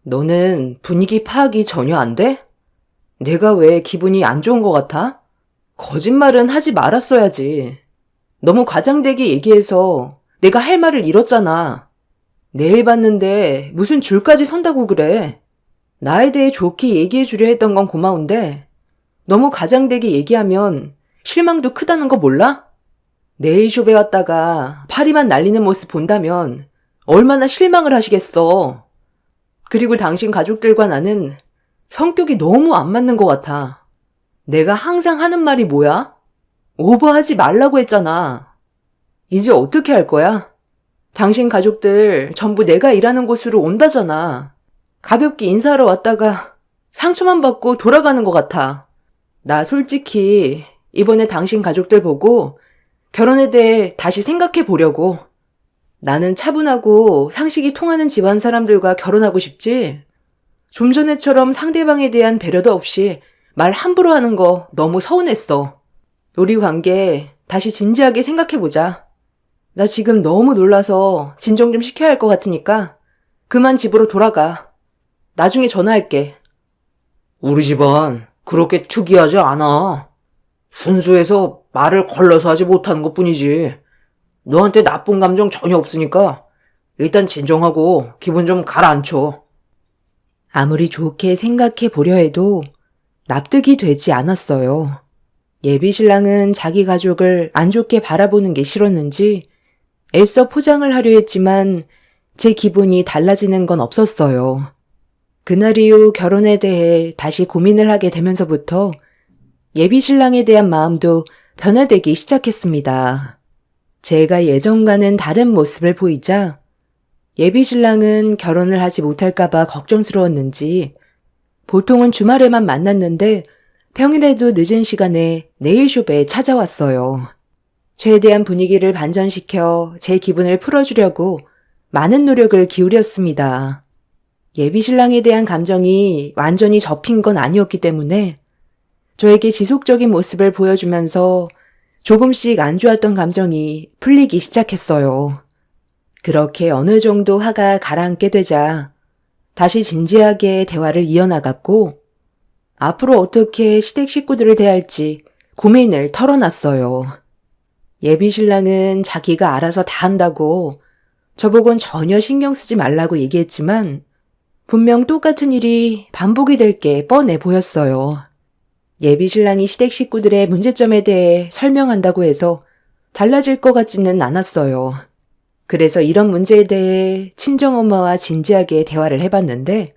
너는 분위기 파악이 전혀 안 돼? 내가 왜 기분이 안 좋은 것 같아? 거짓말은 하지 말았어야지. 너무 과장되게 얘기해서 내가 할 말을 잃었잖아. 내일 봤는데 무슨 줄까지 선다고 그래. 나에 대해 좋게 얘기해 주려 했던 건 고마운데 너무 과장되게 얘기하면 실망도 크다는 거 몰라? 네일숍에 왔다가 파리만 날리는 모습 본다면 얼마나 실망을 하시겠어. 그리고 당신 가족들과 나는 성격이 너무 안 맞는 것 같아. 내가 항상 하는 말이 뭐야? 오버하지 말라고 했잖아. 이제 어떻게 할 거야? 당신 가족들 전부 내가 일하는 곳으로 온다잖아. 가볍게 인사하러 왔다가 상처만 받고 돌아가는 것 같아. 나 솔직히 이번에 당신 가족들 보고 결혼에 대해 다시 생각해 보려고. 나는 차분하고 상식이 통하는 집안 사람들과 결혼하고 싶지. 좀 전에처럼 상대방에 대한 배려도 없이 말 함부로 하는 거 너무 서운했어. 우리 관계 다시 진지하게 생각해보자. 나 지금 너무 놀라서 진정 좀 시켜야 할 것 같으니까 그만 집으로 돌아가. 나중에 전화할게. 우리 집안 그렇게 특이하지 않아. 순수해서 말을 걸러서 하지 못하는 것 뿐이지. 너한테 나쁜 감정 전혀 없으니까 일단 진정하고 기분 좀 가라앉혀. 아무리 좋게 생각해 보려 해도 납득이 되지 않았어요. 예비신랑은 자기 가족을 안 좋게 바라보는 게 싫었는지 애써 포장을 하려 했지만 제 기분이 달라지는 건 없었어요. 그날 이후 결혼에 대해 다시 고민을 하게 되면서부터 예비신랑에 대한 마음도 변화되기 시작했습니다. 제가 예전과는 다른 모습을 보이자 예비 신랑은 결혼을 하지 못할까봐 걱정스러웠는지 보통은 주말에만 만났는데 평일에도 늦은 시간에 네일숍에 찾아왔어요. 최대한 분위기를 반전시켜 제 기분을 풀어주려고 많은 노력을 기울였습니다. 예비 신랑에 대한 감정이 완전히 접힌 건 아니었기 때문에 저에게 지속적인 모습을 보여주면서 조금씩 안 좋았던 감정이 풀리기 시작했어요. 그렇게 어느 정도 화가 가라앉게 되자 다시 진지하게 대화를 이어나갔고 앞으로 어떻게 시댁 식구들을 대할지 고민을 털어놨어요. 예비 신랑은 자기가 알아서 다 한다고 저보곤 전혀 신경 쓰지 말라고 얘기했지만 분명 똑같은 일이 반복이 될 게 뻔해 보였어요. 예비 신랑이 시댁 식구들의 문제점에 대해 설명한다고 해서 달라질 것 같지는 않았어요. 그래서 이런 문제에 대해 친정엄마와 진지하게 대화를 해봤는데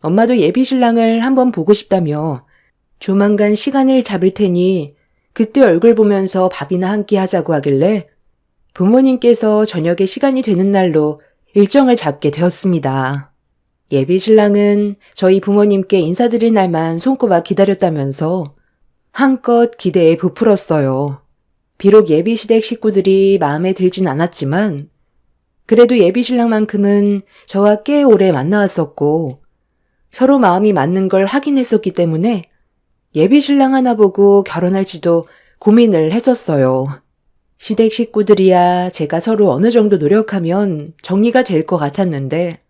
엄마도 예비 신랑을 한번 보고 싶다며 조만간 시간을 잡을 테니 그때 얼굴 보면서 밥이나 한 끼 하자고 하길래 부모님께서 저녁에 시간이 되는 날로 일정을 잡게 되었습니다. 예비 신랑은 저희 부모님께 인사드릴 날만 손꼽아 기다렸다면서 한껏 기대에 부풀었어요. 비록 예비 시댁 식구들이 마음에 들진 않았지만 그래도 예비 신랑만큼은 저와 꽤 오래 만나왔었고 서로 마음이 맞는 걸 확인했었기 때문에 예비 신랑 하나 보고 결혼할지도 고민을 했었어요. 시댁 식구들이야 제가 서로 어느 정도 노력하면 정리가 될 것 같았는데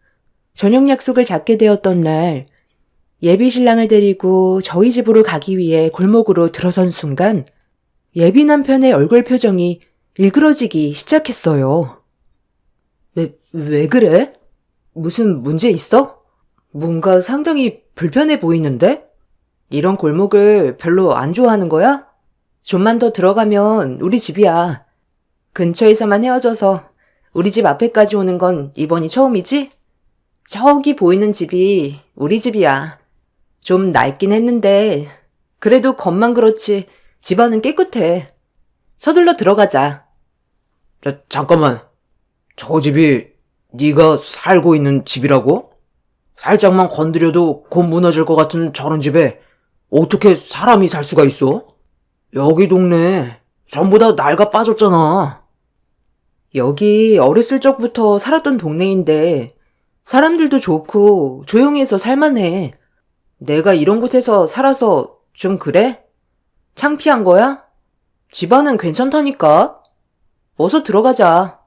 저녁 약속을 잡게 되었던 날 예비 신랑을 데리고 저희 집으로 가기 위해 골목으로 들어선 순간 예비 남편의 얼굴 표정이 일그러지기 시작했어요. 왜 그래? 무슨 문제 있어? 뭔가 상당히 불편해 보이는데? 이런 골목을 별로 안 좋아하는 거야? 좀만 더 들어가면 우리 집이야. 근처에서만 헤어져서 우리 집 앞에까지 오는 건 이번이 처음이지? 저기 보이는 집이 우리 집이야. 좀 낡긴 했는데 그래도 겉만 그렇지 집안은 깨끗해. 서둘러 들어가자. 잠깐만. 저 집이 네가 살고 있는 집이라고? 살짝만 건드려도 곧 무너질 것 같은 저런 집에 어떻게 사람이 살 수가 있어? 여기 동네 전부 다 낡아 빠졌잖아. 여기 어렸을 적부터 살았던 동네인데 사람들도 좋고 조용해서 살만해. 내가 이런 곳에서 살아서 좀 그래? 창피한 거야? 집안은 괜찮다니까. 어서 들어가자.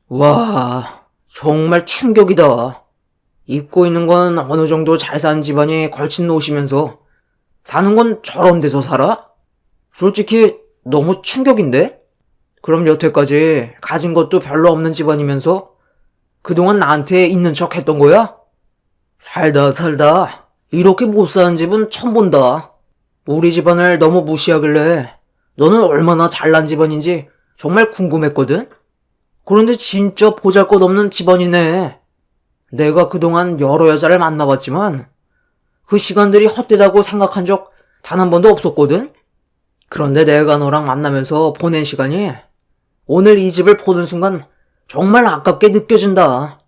와, 정말 충격이다. 입고 있는 건 어느 정도 잘 사는 집안에 걸친 옷이면서 사는 건 저런 데서 살아? 솔직히 너무 충격인데? 그럼 여태까지 가진 것도 별로 없는 집안이면서 그동안 나한테 있는 척 했던 거야? 살다 이렇게 못 사는 집은 처음 본다. 우리 집안을 너무 무시하길래 너는 얼마나 잘난 집안인지 정말 궁금했거든? 그런데 진짜 보잘것없는 집안이네. 내가 그동안 여러 여자를 만나봤지만 그 시간들이 헛되다고 생각한 적 단 한 번도 없었거든? 그런데 내가 너랑 만나면서 보낸 시간이 오늘 이 집을 보는 순간 정말 아깝게 느껴진다.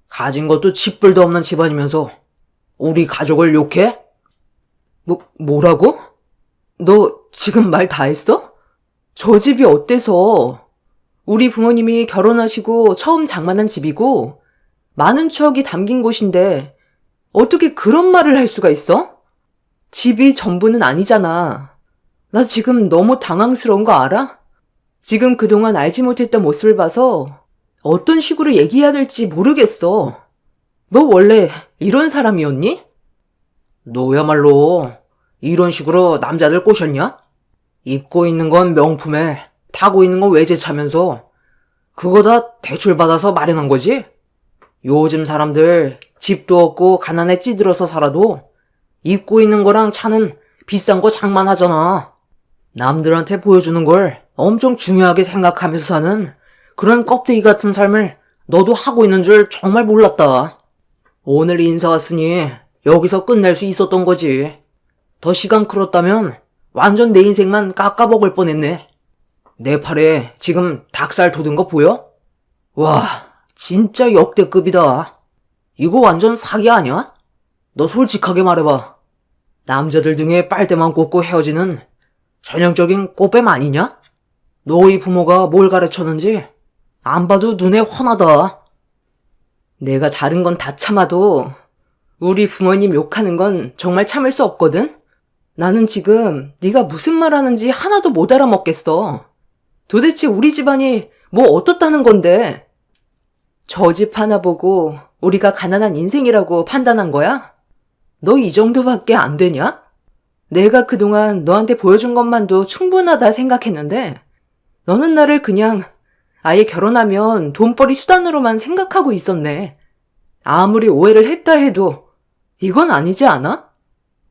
가진 것도 집불도 없는 집안이면서 우리 가족을 욕해? 뭐라고? 너 지금 말 다 했어? 저 집이 어때서? 우리 부모님이 결혼하시고 처음 장만한 집이고 많은 추억이 담긴 곳인데 어떻게 그런 말을 할 수가 있어? 집이 전부는 아니잖아. 나 지금 너무 당황스러운 거 알아? 지금 그동안 알지 못했던 모습을 봐서 어떤 식으로 얘기해야 될지 모르겠어. 너 원래 이런 사람이었니? 너야말로 이런 식으로 남자들 꼬셨냐? 입고 있는 건 명품에 타고 있는 건 외제차면서 그거 다 대출받아서 마련한 거지? 요즘 사람들 집도 없고 가난에 찌들어서 살아도 입고 있는 거랑 차는 비싼 거 장만하잖아. 남들한테 보여주는 걸 엄청 중요하게 생각하면서 사는 그런 껍데기 같은 삶을 너도 하고 있는 줄 정말 몰랐다. 오늘 인사 왔으니 여기서 끝낼 수 있었던 거지. 더 시간 끌었다면 완전 내 인생만 깎아먹을 뻔했네. 내 팔에 지금 닭살 돋은 거 보여? 와, 진짜 역대급이다. 이거 완전 사기 아니야? 너 솔직하게 말해봐. 남자들 등에 빨대만 꽂고 헤어지는 전형적인 꽃뱀 아니냐? 너희 부모가 뭘 가르쳤는지 안 봐도 눈에 훤하다. 내가 다른 건 다 참아도 우리 부모님 욕하는 건 정말 참을 수 없거든? 나는 지금 네가 무슨 말 하는지 하나도 못 알아먹겠어. 도대체 우리 집안이 뭐 어떻다는 건데? 저 집 하나 보고 우리가 가난한 인생이라고 판단한 거야? 너 이 정도밖에 안 되냐? 내가 그동안 너한테 보여준 것만도 충분하다 생각했는데 너는 나를 그냥 아예 결혼하면 돈벌이 수단으로만 생각하고 있었네. 아무리 오해를 했다 해도 이건 아니지 않아?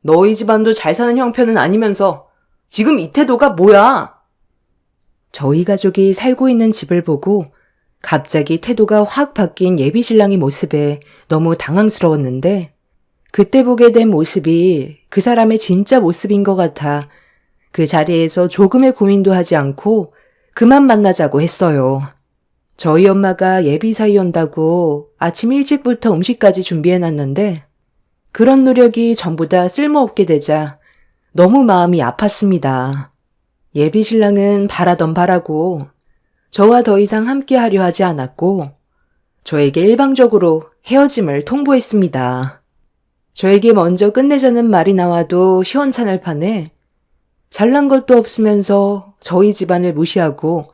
너희 집안도 잘 사는 형편은 아니면서 지금 이 태도가 뭐야? 저희 가족이 살고 있는 집을 보고 갑자기 태도가 확 바뀐 예비 신랑의 모습에 너무 당황스러웠는데 그때 보게 된 모습이 그 사람의 진짜 모습인 것 같아 그 자리에서 조금의 고민도 하지 않고 그만 만나자고 했어요. 저희 엄마가 예비 사위 온다고 아침 일찍부터 음식까지 준비해놨는데 그런 노력이 전부 다 쓸모없게 되자 너무 마음이 아팠습니다. 예비 신랑은 바라던 바라고 저와 더 이상 함께하려 하지 않았고 저에게 일방적으로 헤어짐을 통보했습니다. 저에게 먼저 끝내자는 말이 나와도 시원찮을 판에 잘난 것도 없으면서 저희 집안을 무시하고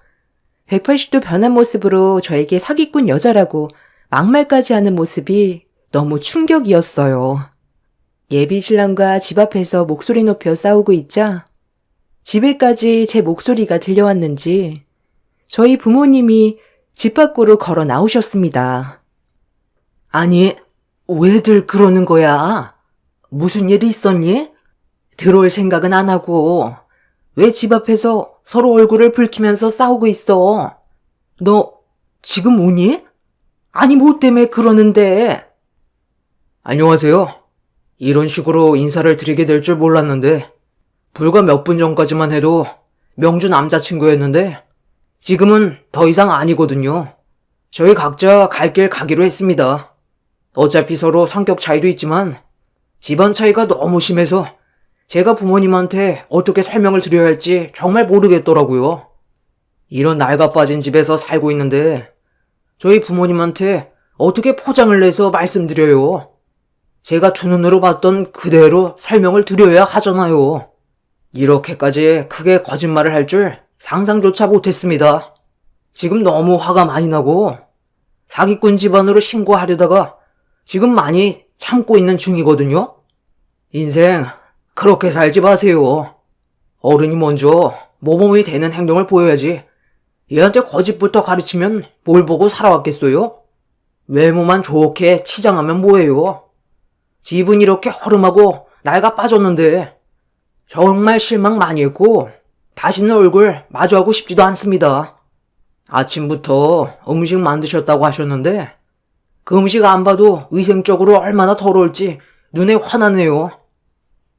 180도 변한 모습으로 저에게 사기꾼 여자라고 막말까지 하는 모습이 너무 충격이었어요. 예비 신랑과 집 앞에서 목소리 높여 싸우고 있자 집에까지 제 목소리가 들려왔는지 저희 부모님이 집 밖으로 걸어 나오셨습니다. 아니, 왜들 그러는 거야? 무슨 일이 있었니? 들어올 생각은 안 하고 왜 집 앞에서 서로 얼굴을 붉히면서 싸우고 있어? 너 지금 우니? 아니 뭐 때문에 그러는데? 안녕하세요. 이런 식으로 인사를 드리게 될 줄 몰랐는데 불과 몇 분 전까지만 해도 명주 남자친구였는데 지금은 더 이상 아니거든요. 저희 각자 갈 길 가기로 했습니다. 어차피 서로 성격 차이도 있지만 집안 차이가 너무 심해서 제가 부모님한테 어떻게 설명을 드려야 할지 정말 모르겠더라고요. 이런 낡아 빠진 집에서 살고 있는데 저희 부모님한테 어떻게 포장을 내서 말씀드려요. 제가 두 눈으로 봤던 그대로 설명을 드려야 하잖아요. 이렇게까지 크게 거짓말을 할 줄 상상조차 못했습니다. 지금 너무 화가 많이 나고 사기꾼 집안으로 신고하려다가 지금 많이 참고 있는 중이거든요. 인생 그렇게 살지 마세요. 어른이 먼저 모범이 되는 행동을 보여야지 얘한테 거짓부터 가르치면 뭘 보고 살아왔겠어요? 외모만 좋게 치장하면 뭐해요? 집은 이렇게 허름하고 낡아 빠졌는데 정말 실망 많이 했고 다시는 얼굴 마주하고 싶지도 않습니다. 아침부터 음식 만드셨다고 하셨는데 그 음식 안 봐도 위생적으로 얼마나 더러울지 눈에 화나네요.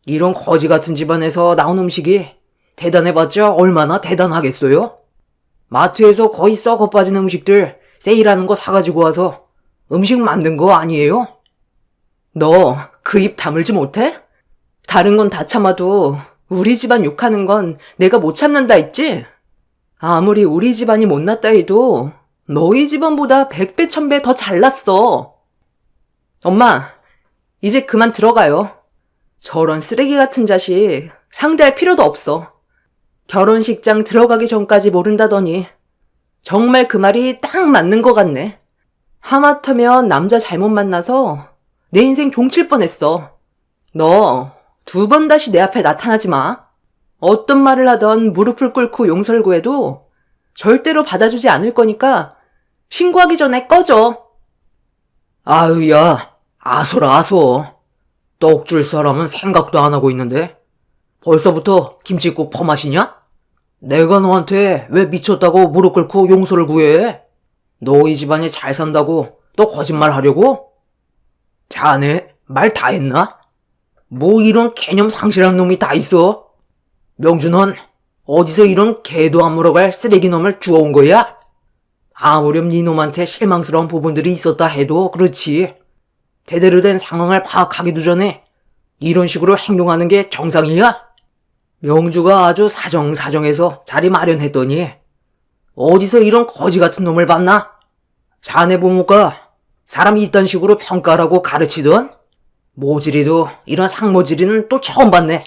이런 거지 같은 집안에서 나온 음식이 대단해봤자 얼마나 대단하겠어요? 마트에서 거의 썩어 빠진 음식들 세일하는 거 사가지고 와서 음식 만든 거 아니에요? 너 그 입 다물지 못해? 다른 건 다 참아도 우리 집안 욕하는 건 내가 못 참는다 했지? 아무리 우리 집안이 못났다 해도 너희 집안보다 100배 1000배 더 잘났어. 엄마, 이제 그만 들어가요. 저런 쓰레기 같은 자식 상대할 필요도 없어. 결혼식장 들어가기 전까지 모른다더니 정말 그 말이 딱 맞는 것 같네. 하마터면 남자 잘못 만나서 내 인생 종칠 뻔했어. 너 2번 다시 내 앞에 나타나지 마. 어떤 말을 하던 무릎을 꿇고 용서를 구해도 절대로 받아주지 않을 거니까 신고하기 전에 꺼져. 아유, 야, 아소라 아소. 떡 줄 사람은 생각도 안 하고 있는데 벌써부터 김칫국 퍼마시냐? 내가 너한테 왜 미쳤다고 무릎 꿇고 용서를 구해? 너희 집안이 잘 산다고 또 거짓말 하려고? 자네 말 다 했나? 뭐 이런 개념 상실한 놈이 다 있어? 명주 넌 어디서 이런 개도 안 물어갈 쓰레기 놈을 주워온 거야? 아무렴 네 놈한테 실망스러운 부분들이 있었다 해도 그렇지. 제대로 된 상황을 파악하기도 전에 이런 식으로 행동하는 게 정상이야? 명주가 아주 사정사정해서 자리 마련했더니 어디서 이런 거지 같은 놈을 봤나? 자네 부모가 사람이 이딴 식으로 평가라고 가르치던? 모질이도 이런 상모질이는 또 처음 봤네.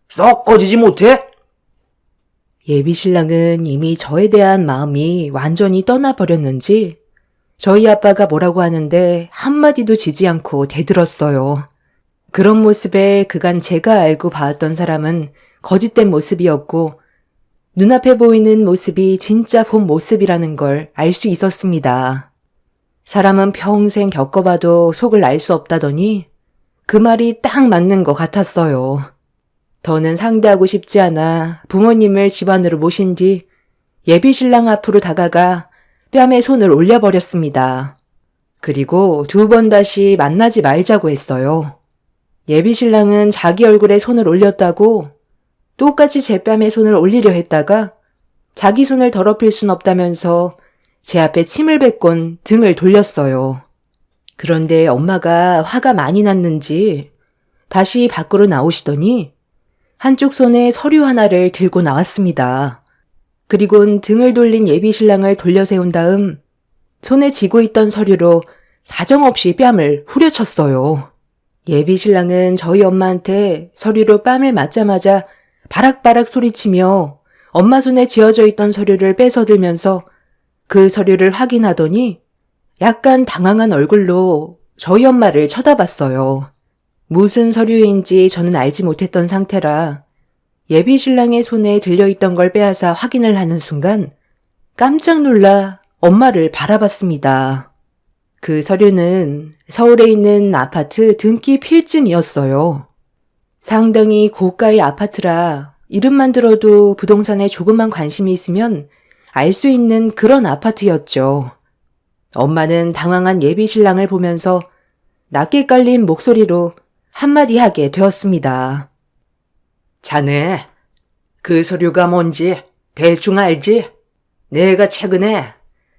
썩 꺼지지 못해? 예비 신랑은 이미 저에 대한 마음이 완전히 떠나버렸는지 저희 아빠가 뭐라고 하는데 한마디도 지지 않고 대들었어요. 그런 모습에 그간 제가 알고 봐왔던 사람은 거짓된 모습이었고 눈앞에 보이는 모습이 진짜 본 모습이라는 걸 알 수 있었습니다. 사람은 평생 겪어봐도 속을 알 수 없다더니 그 말이 딱 맞는 것 같았어요. 더는 상대하고 싶지 않아 부모님을 집 안으로 모신 뒤 예비 신랑 앞으로 다가가 뺨에 손을 올려버렸습니다. 그리고 2번 다시 만나지 말자고 했어요. 예비 신랑은 자기 얼굴에 손을 올렸다고 똑같이 제 뺨에 손을 올리려 했다가 자기 손을 더럽힐 순 없다면서 제 앞에 침을 뱉곤 등을 돌렸어요. 그런데 엄마가 화가 많이 났는지 다시 밖으로 나오시더니 한쪽 손에 서류 하나를 들고 나왔습니다. 그리곤 등을 돌린 예비 신랑을 돌려 세운 다음 손에 쥐고 있던 서류로 사정없이 뺨을 후려쳤어요. 예비 신랑은 저희 엄마한테 서류로 뺨을 맞자마자 바락바락 소리치며 엄마 손에 쥐어져 있던 서류를 뺏어들면서 그 서류를 확인하더니 약간 당황한 얼굴로 저희 엄마를 쳐다봤어요. 무슨 서류인지 저는 알지 못했던 상태라 예비 신랑의 손에 들려있던 걸 빼앗아 확인을 하는 순간 깜짝 놀라 엄마를 바라봤습니다. 그 서류는 서울에 있는 아파트 등기 필증이었어요. 상당히 고가의 아파트라 이름만 들어도 부동산에 조금만 관심이 있으면 알 수 있는 그런 아파트였죠. 엄마는 당황한 예비 신랑을 보면서 낮게 깔린 목소리로 한마디 하게 되었습니다. 자네, 그 서류가 뭔지 대충 알지? 내가 최근에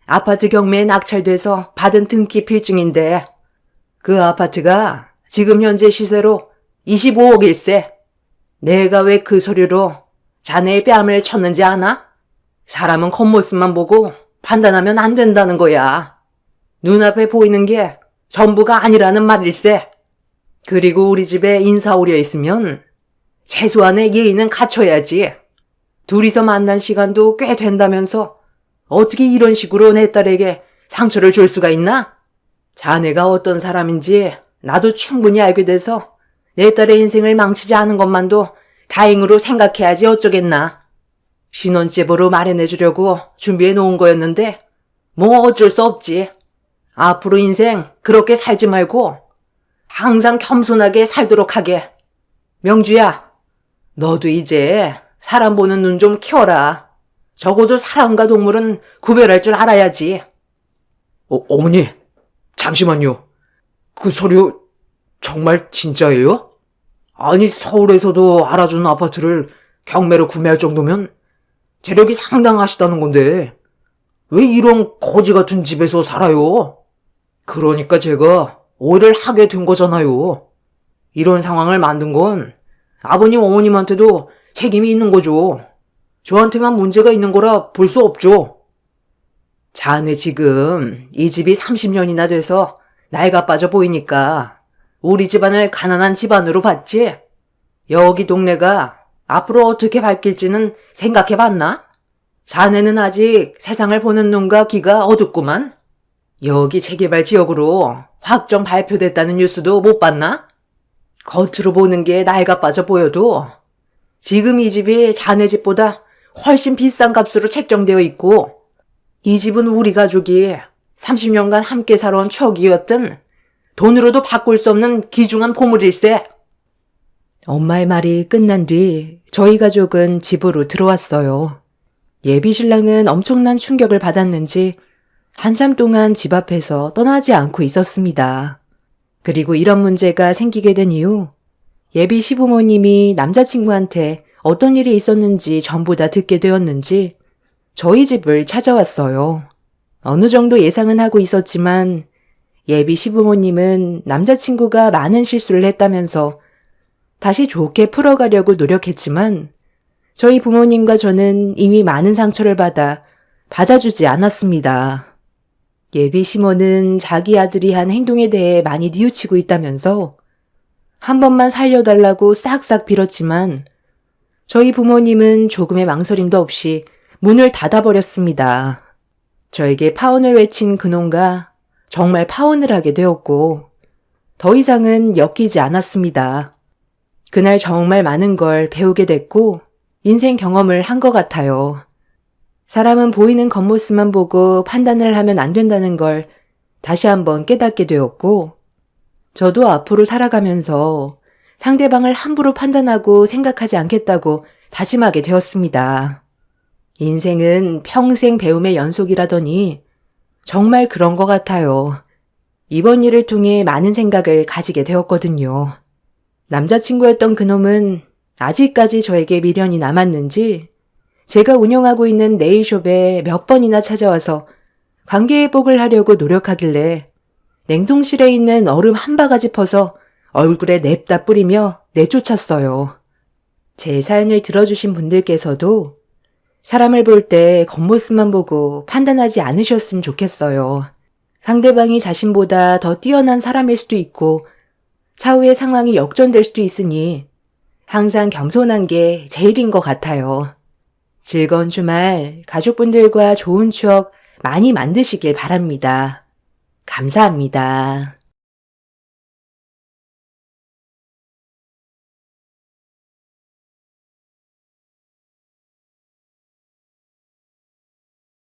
아파트 경매에 낙찰돼서 받은 등기 필증인데 그 아파트가 지금 현재 시세로 25억일세. 내가 왜 그 서류로 자네의 뺨을 쳤는지 아나? 사람은 겉모습만 보고 판단하면 안 된다는 거야. 눈앞에 보이는 게 전부가 아니라는 말일세. 그리고 우리 집에 인사 오려 있으면 최소한의 예의는 갖춰야지. 둘이서 만난 시간도 꽤 된다면서 어떻게 이런 식으로 내 딸에게 상처를 줄 수가 있나? 자네가 어떤 사람인지 나도 충분히 알게 돼서 내 딸의 인생을 망치지 않은 것만도 다행으로 생각해야지 어쩌겠나. 신혼집으로 마련해 주려고 준비해 놓은 거였는데 뭐 어쩔 수 없지. 앞으로 인생 그렇게 살지 말고 항상 겸손하게 살도록 하게. 명주야, 너도 이제 사람 보는 눈 좀 키워라. 적어도 사람과 동물은 구별할 줄 알아야지. 어머니, 잠시만요. 그 서류 정말 진짜예요? 아니, 서울에서도 알아주는 아파트를 경매로 구매할 정도면 재력이 상당하시다는 건데 왜 이런 거지 같은 집에서 살아요? 그러니까 제가 오해를 하게 된 거잖아요. 이런 상황을 만든 건 아버님 어머님한테도 책임이 있는 거죠. 저한테만 문제가 있는 거라 볼 수 없죠. 자네 지금 이 집이 30년이나 돼서 나이가 빠져 보이니까 우리 집안을 가난한 집안으로 봤지? 여기 동네가 앞으로 어떻게 바뀔지는 생각해봤나? 자네는 아직 세상을 보는 눈과 귀가 어둡구만. 여기 재개발 지역으로 확정 발표됐다는 뉴스도 못 봤나? 겉으로 보는 게 나이가 빠져 보여도 지금 이 집이 자네 집보다 훨씬 비싼 값으로 책정되어 있고 이 집은 우리 가족이 30년간 함께 살아온 추억이었던 돈으로도 바꿀 수 없는 귀중한 보물일세. 엄마의 말이 끝난 뒤 저희 가족은 집으로 들어왔어요. 예비 신랑은 엄청난 충격을 받았는지 한참 동안 집 앞에서 떠나지 않고 있었습니다. 그리고 이런 문제가 생기게 된 이후 예비 시부모님이 남자친구한테 어떤 일이 있었는지 전부 다 듣게 되었는지 저희 집을 찾아왔어요. 어느 정도 예상은 하고 있었지만 예비 시부모님은 남자친구가 많은 실수를 했다면서 다시 좋게 풀어가려고 노력했지만 저희 부모님과 저는 이미 많은 상처를 받아주지 않았습니다. 예비 시모는 자기 아들이 한 행동에 대해 많이 뉘우치고 있다면서 한 번만 살려달라고 싹싹 빌었지만 저희 부모님은 조금의 망설임도 없이 문을 닫아버렸습니다. 저에게 파혼을 외친 그놈과 정말 파혼을 하게 되었고 더 이상은 엮이지 않았습니다. 그날 정말 많은 걸 배우게 됐고 인생 경험을 한 것 같아요. 사람은 보이는 겉모습만 보고 판단을 하면 안 된다는 걸 다시 한번 깨닫게 되었고 저도 앞으로 살아가면서 상대방을 함부로 판단하고 생각하지 않겠다고 다짐하게 되었습니다. 인생은 평생 배움의 연속이라더니 정말 그런 것 같아요. 이번 일을 통해 많은 생각을 가지게 되었거든요. 남자친구였던 그놈은 아직까지 저에게 미련이 남았는지 제가 운영하고 있는 네일숍에 몇 번이나 찾아와서 관계 회복을 하려고 노력하길래 냉동실에 있는 얼음 한 바가지 퍼서 얼굴에 냅다 뿌리며 내쫓았어요. 제 사연을 들어주신 분들께서도 사람을 볼 때 겉모습만 보고 판단하지 않으셨으면 좋겠어요. 상대방이 자신보다 더 뛰어난 사람일 수도 있고 차후의 상황이 역전될 수도 있으니 항상 겸손한 게 제일인 것 같아요. 즐거운 주말 가족분들과 좋은 추억 많이 만드시길 바랍니다. 감사합니다.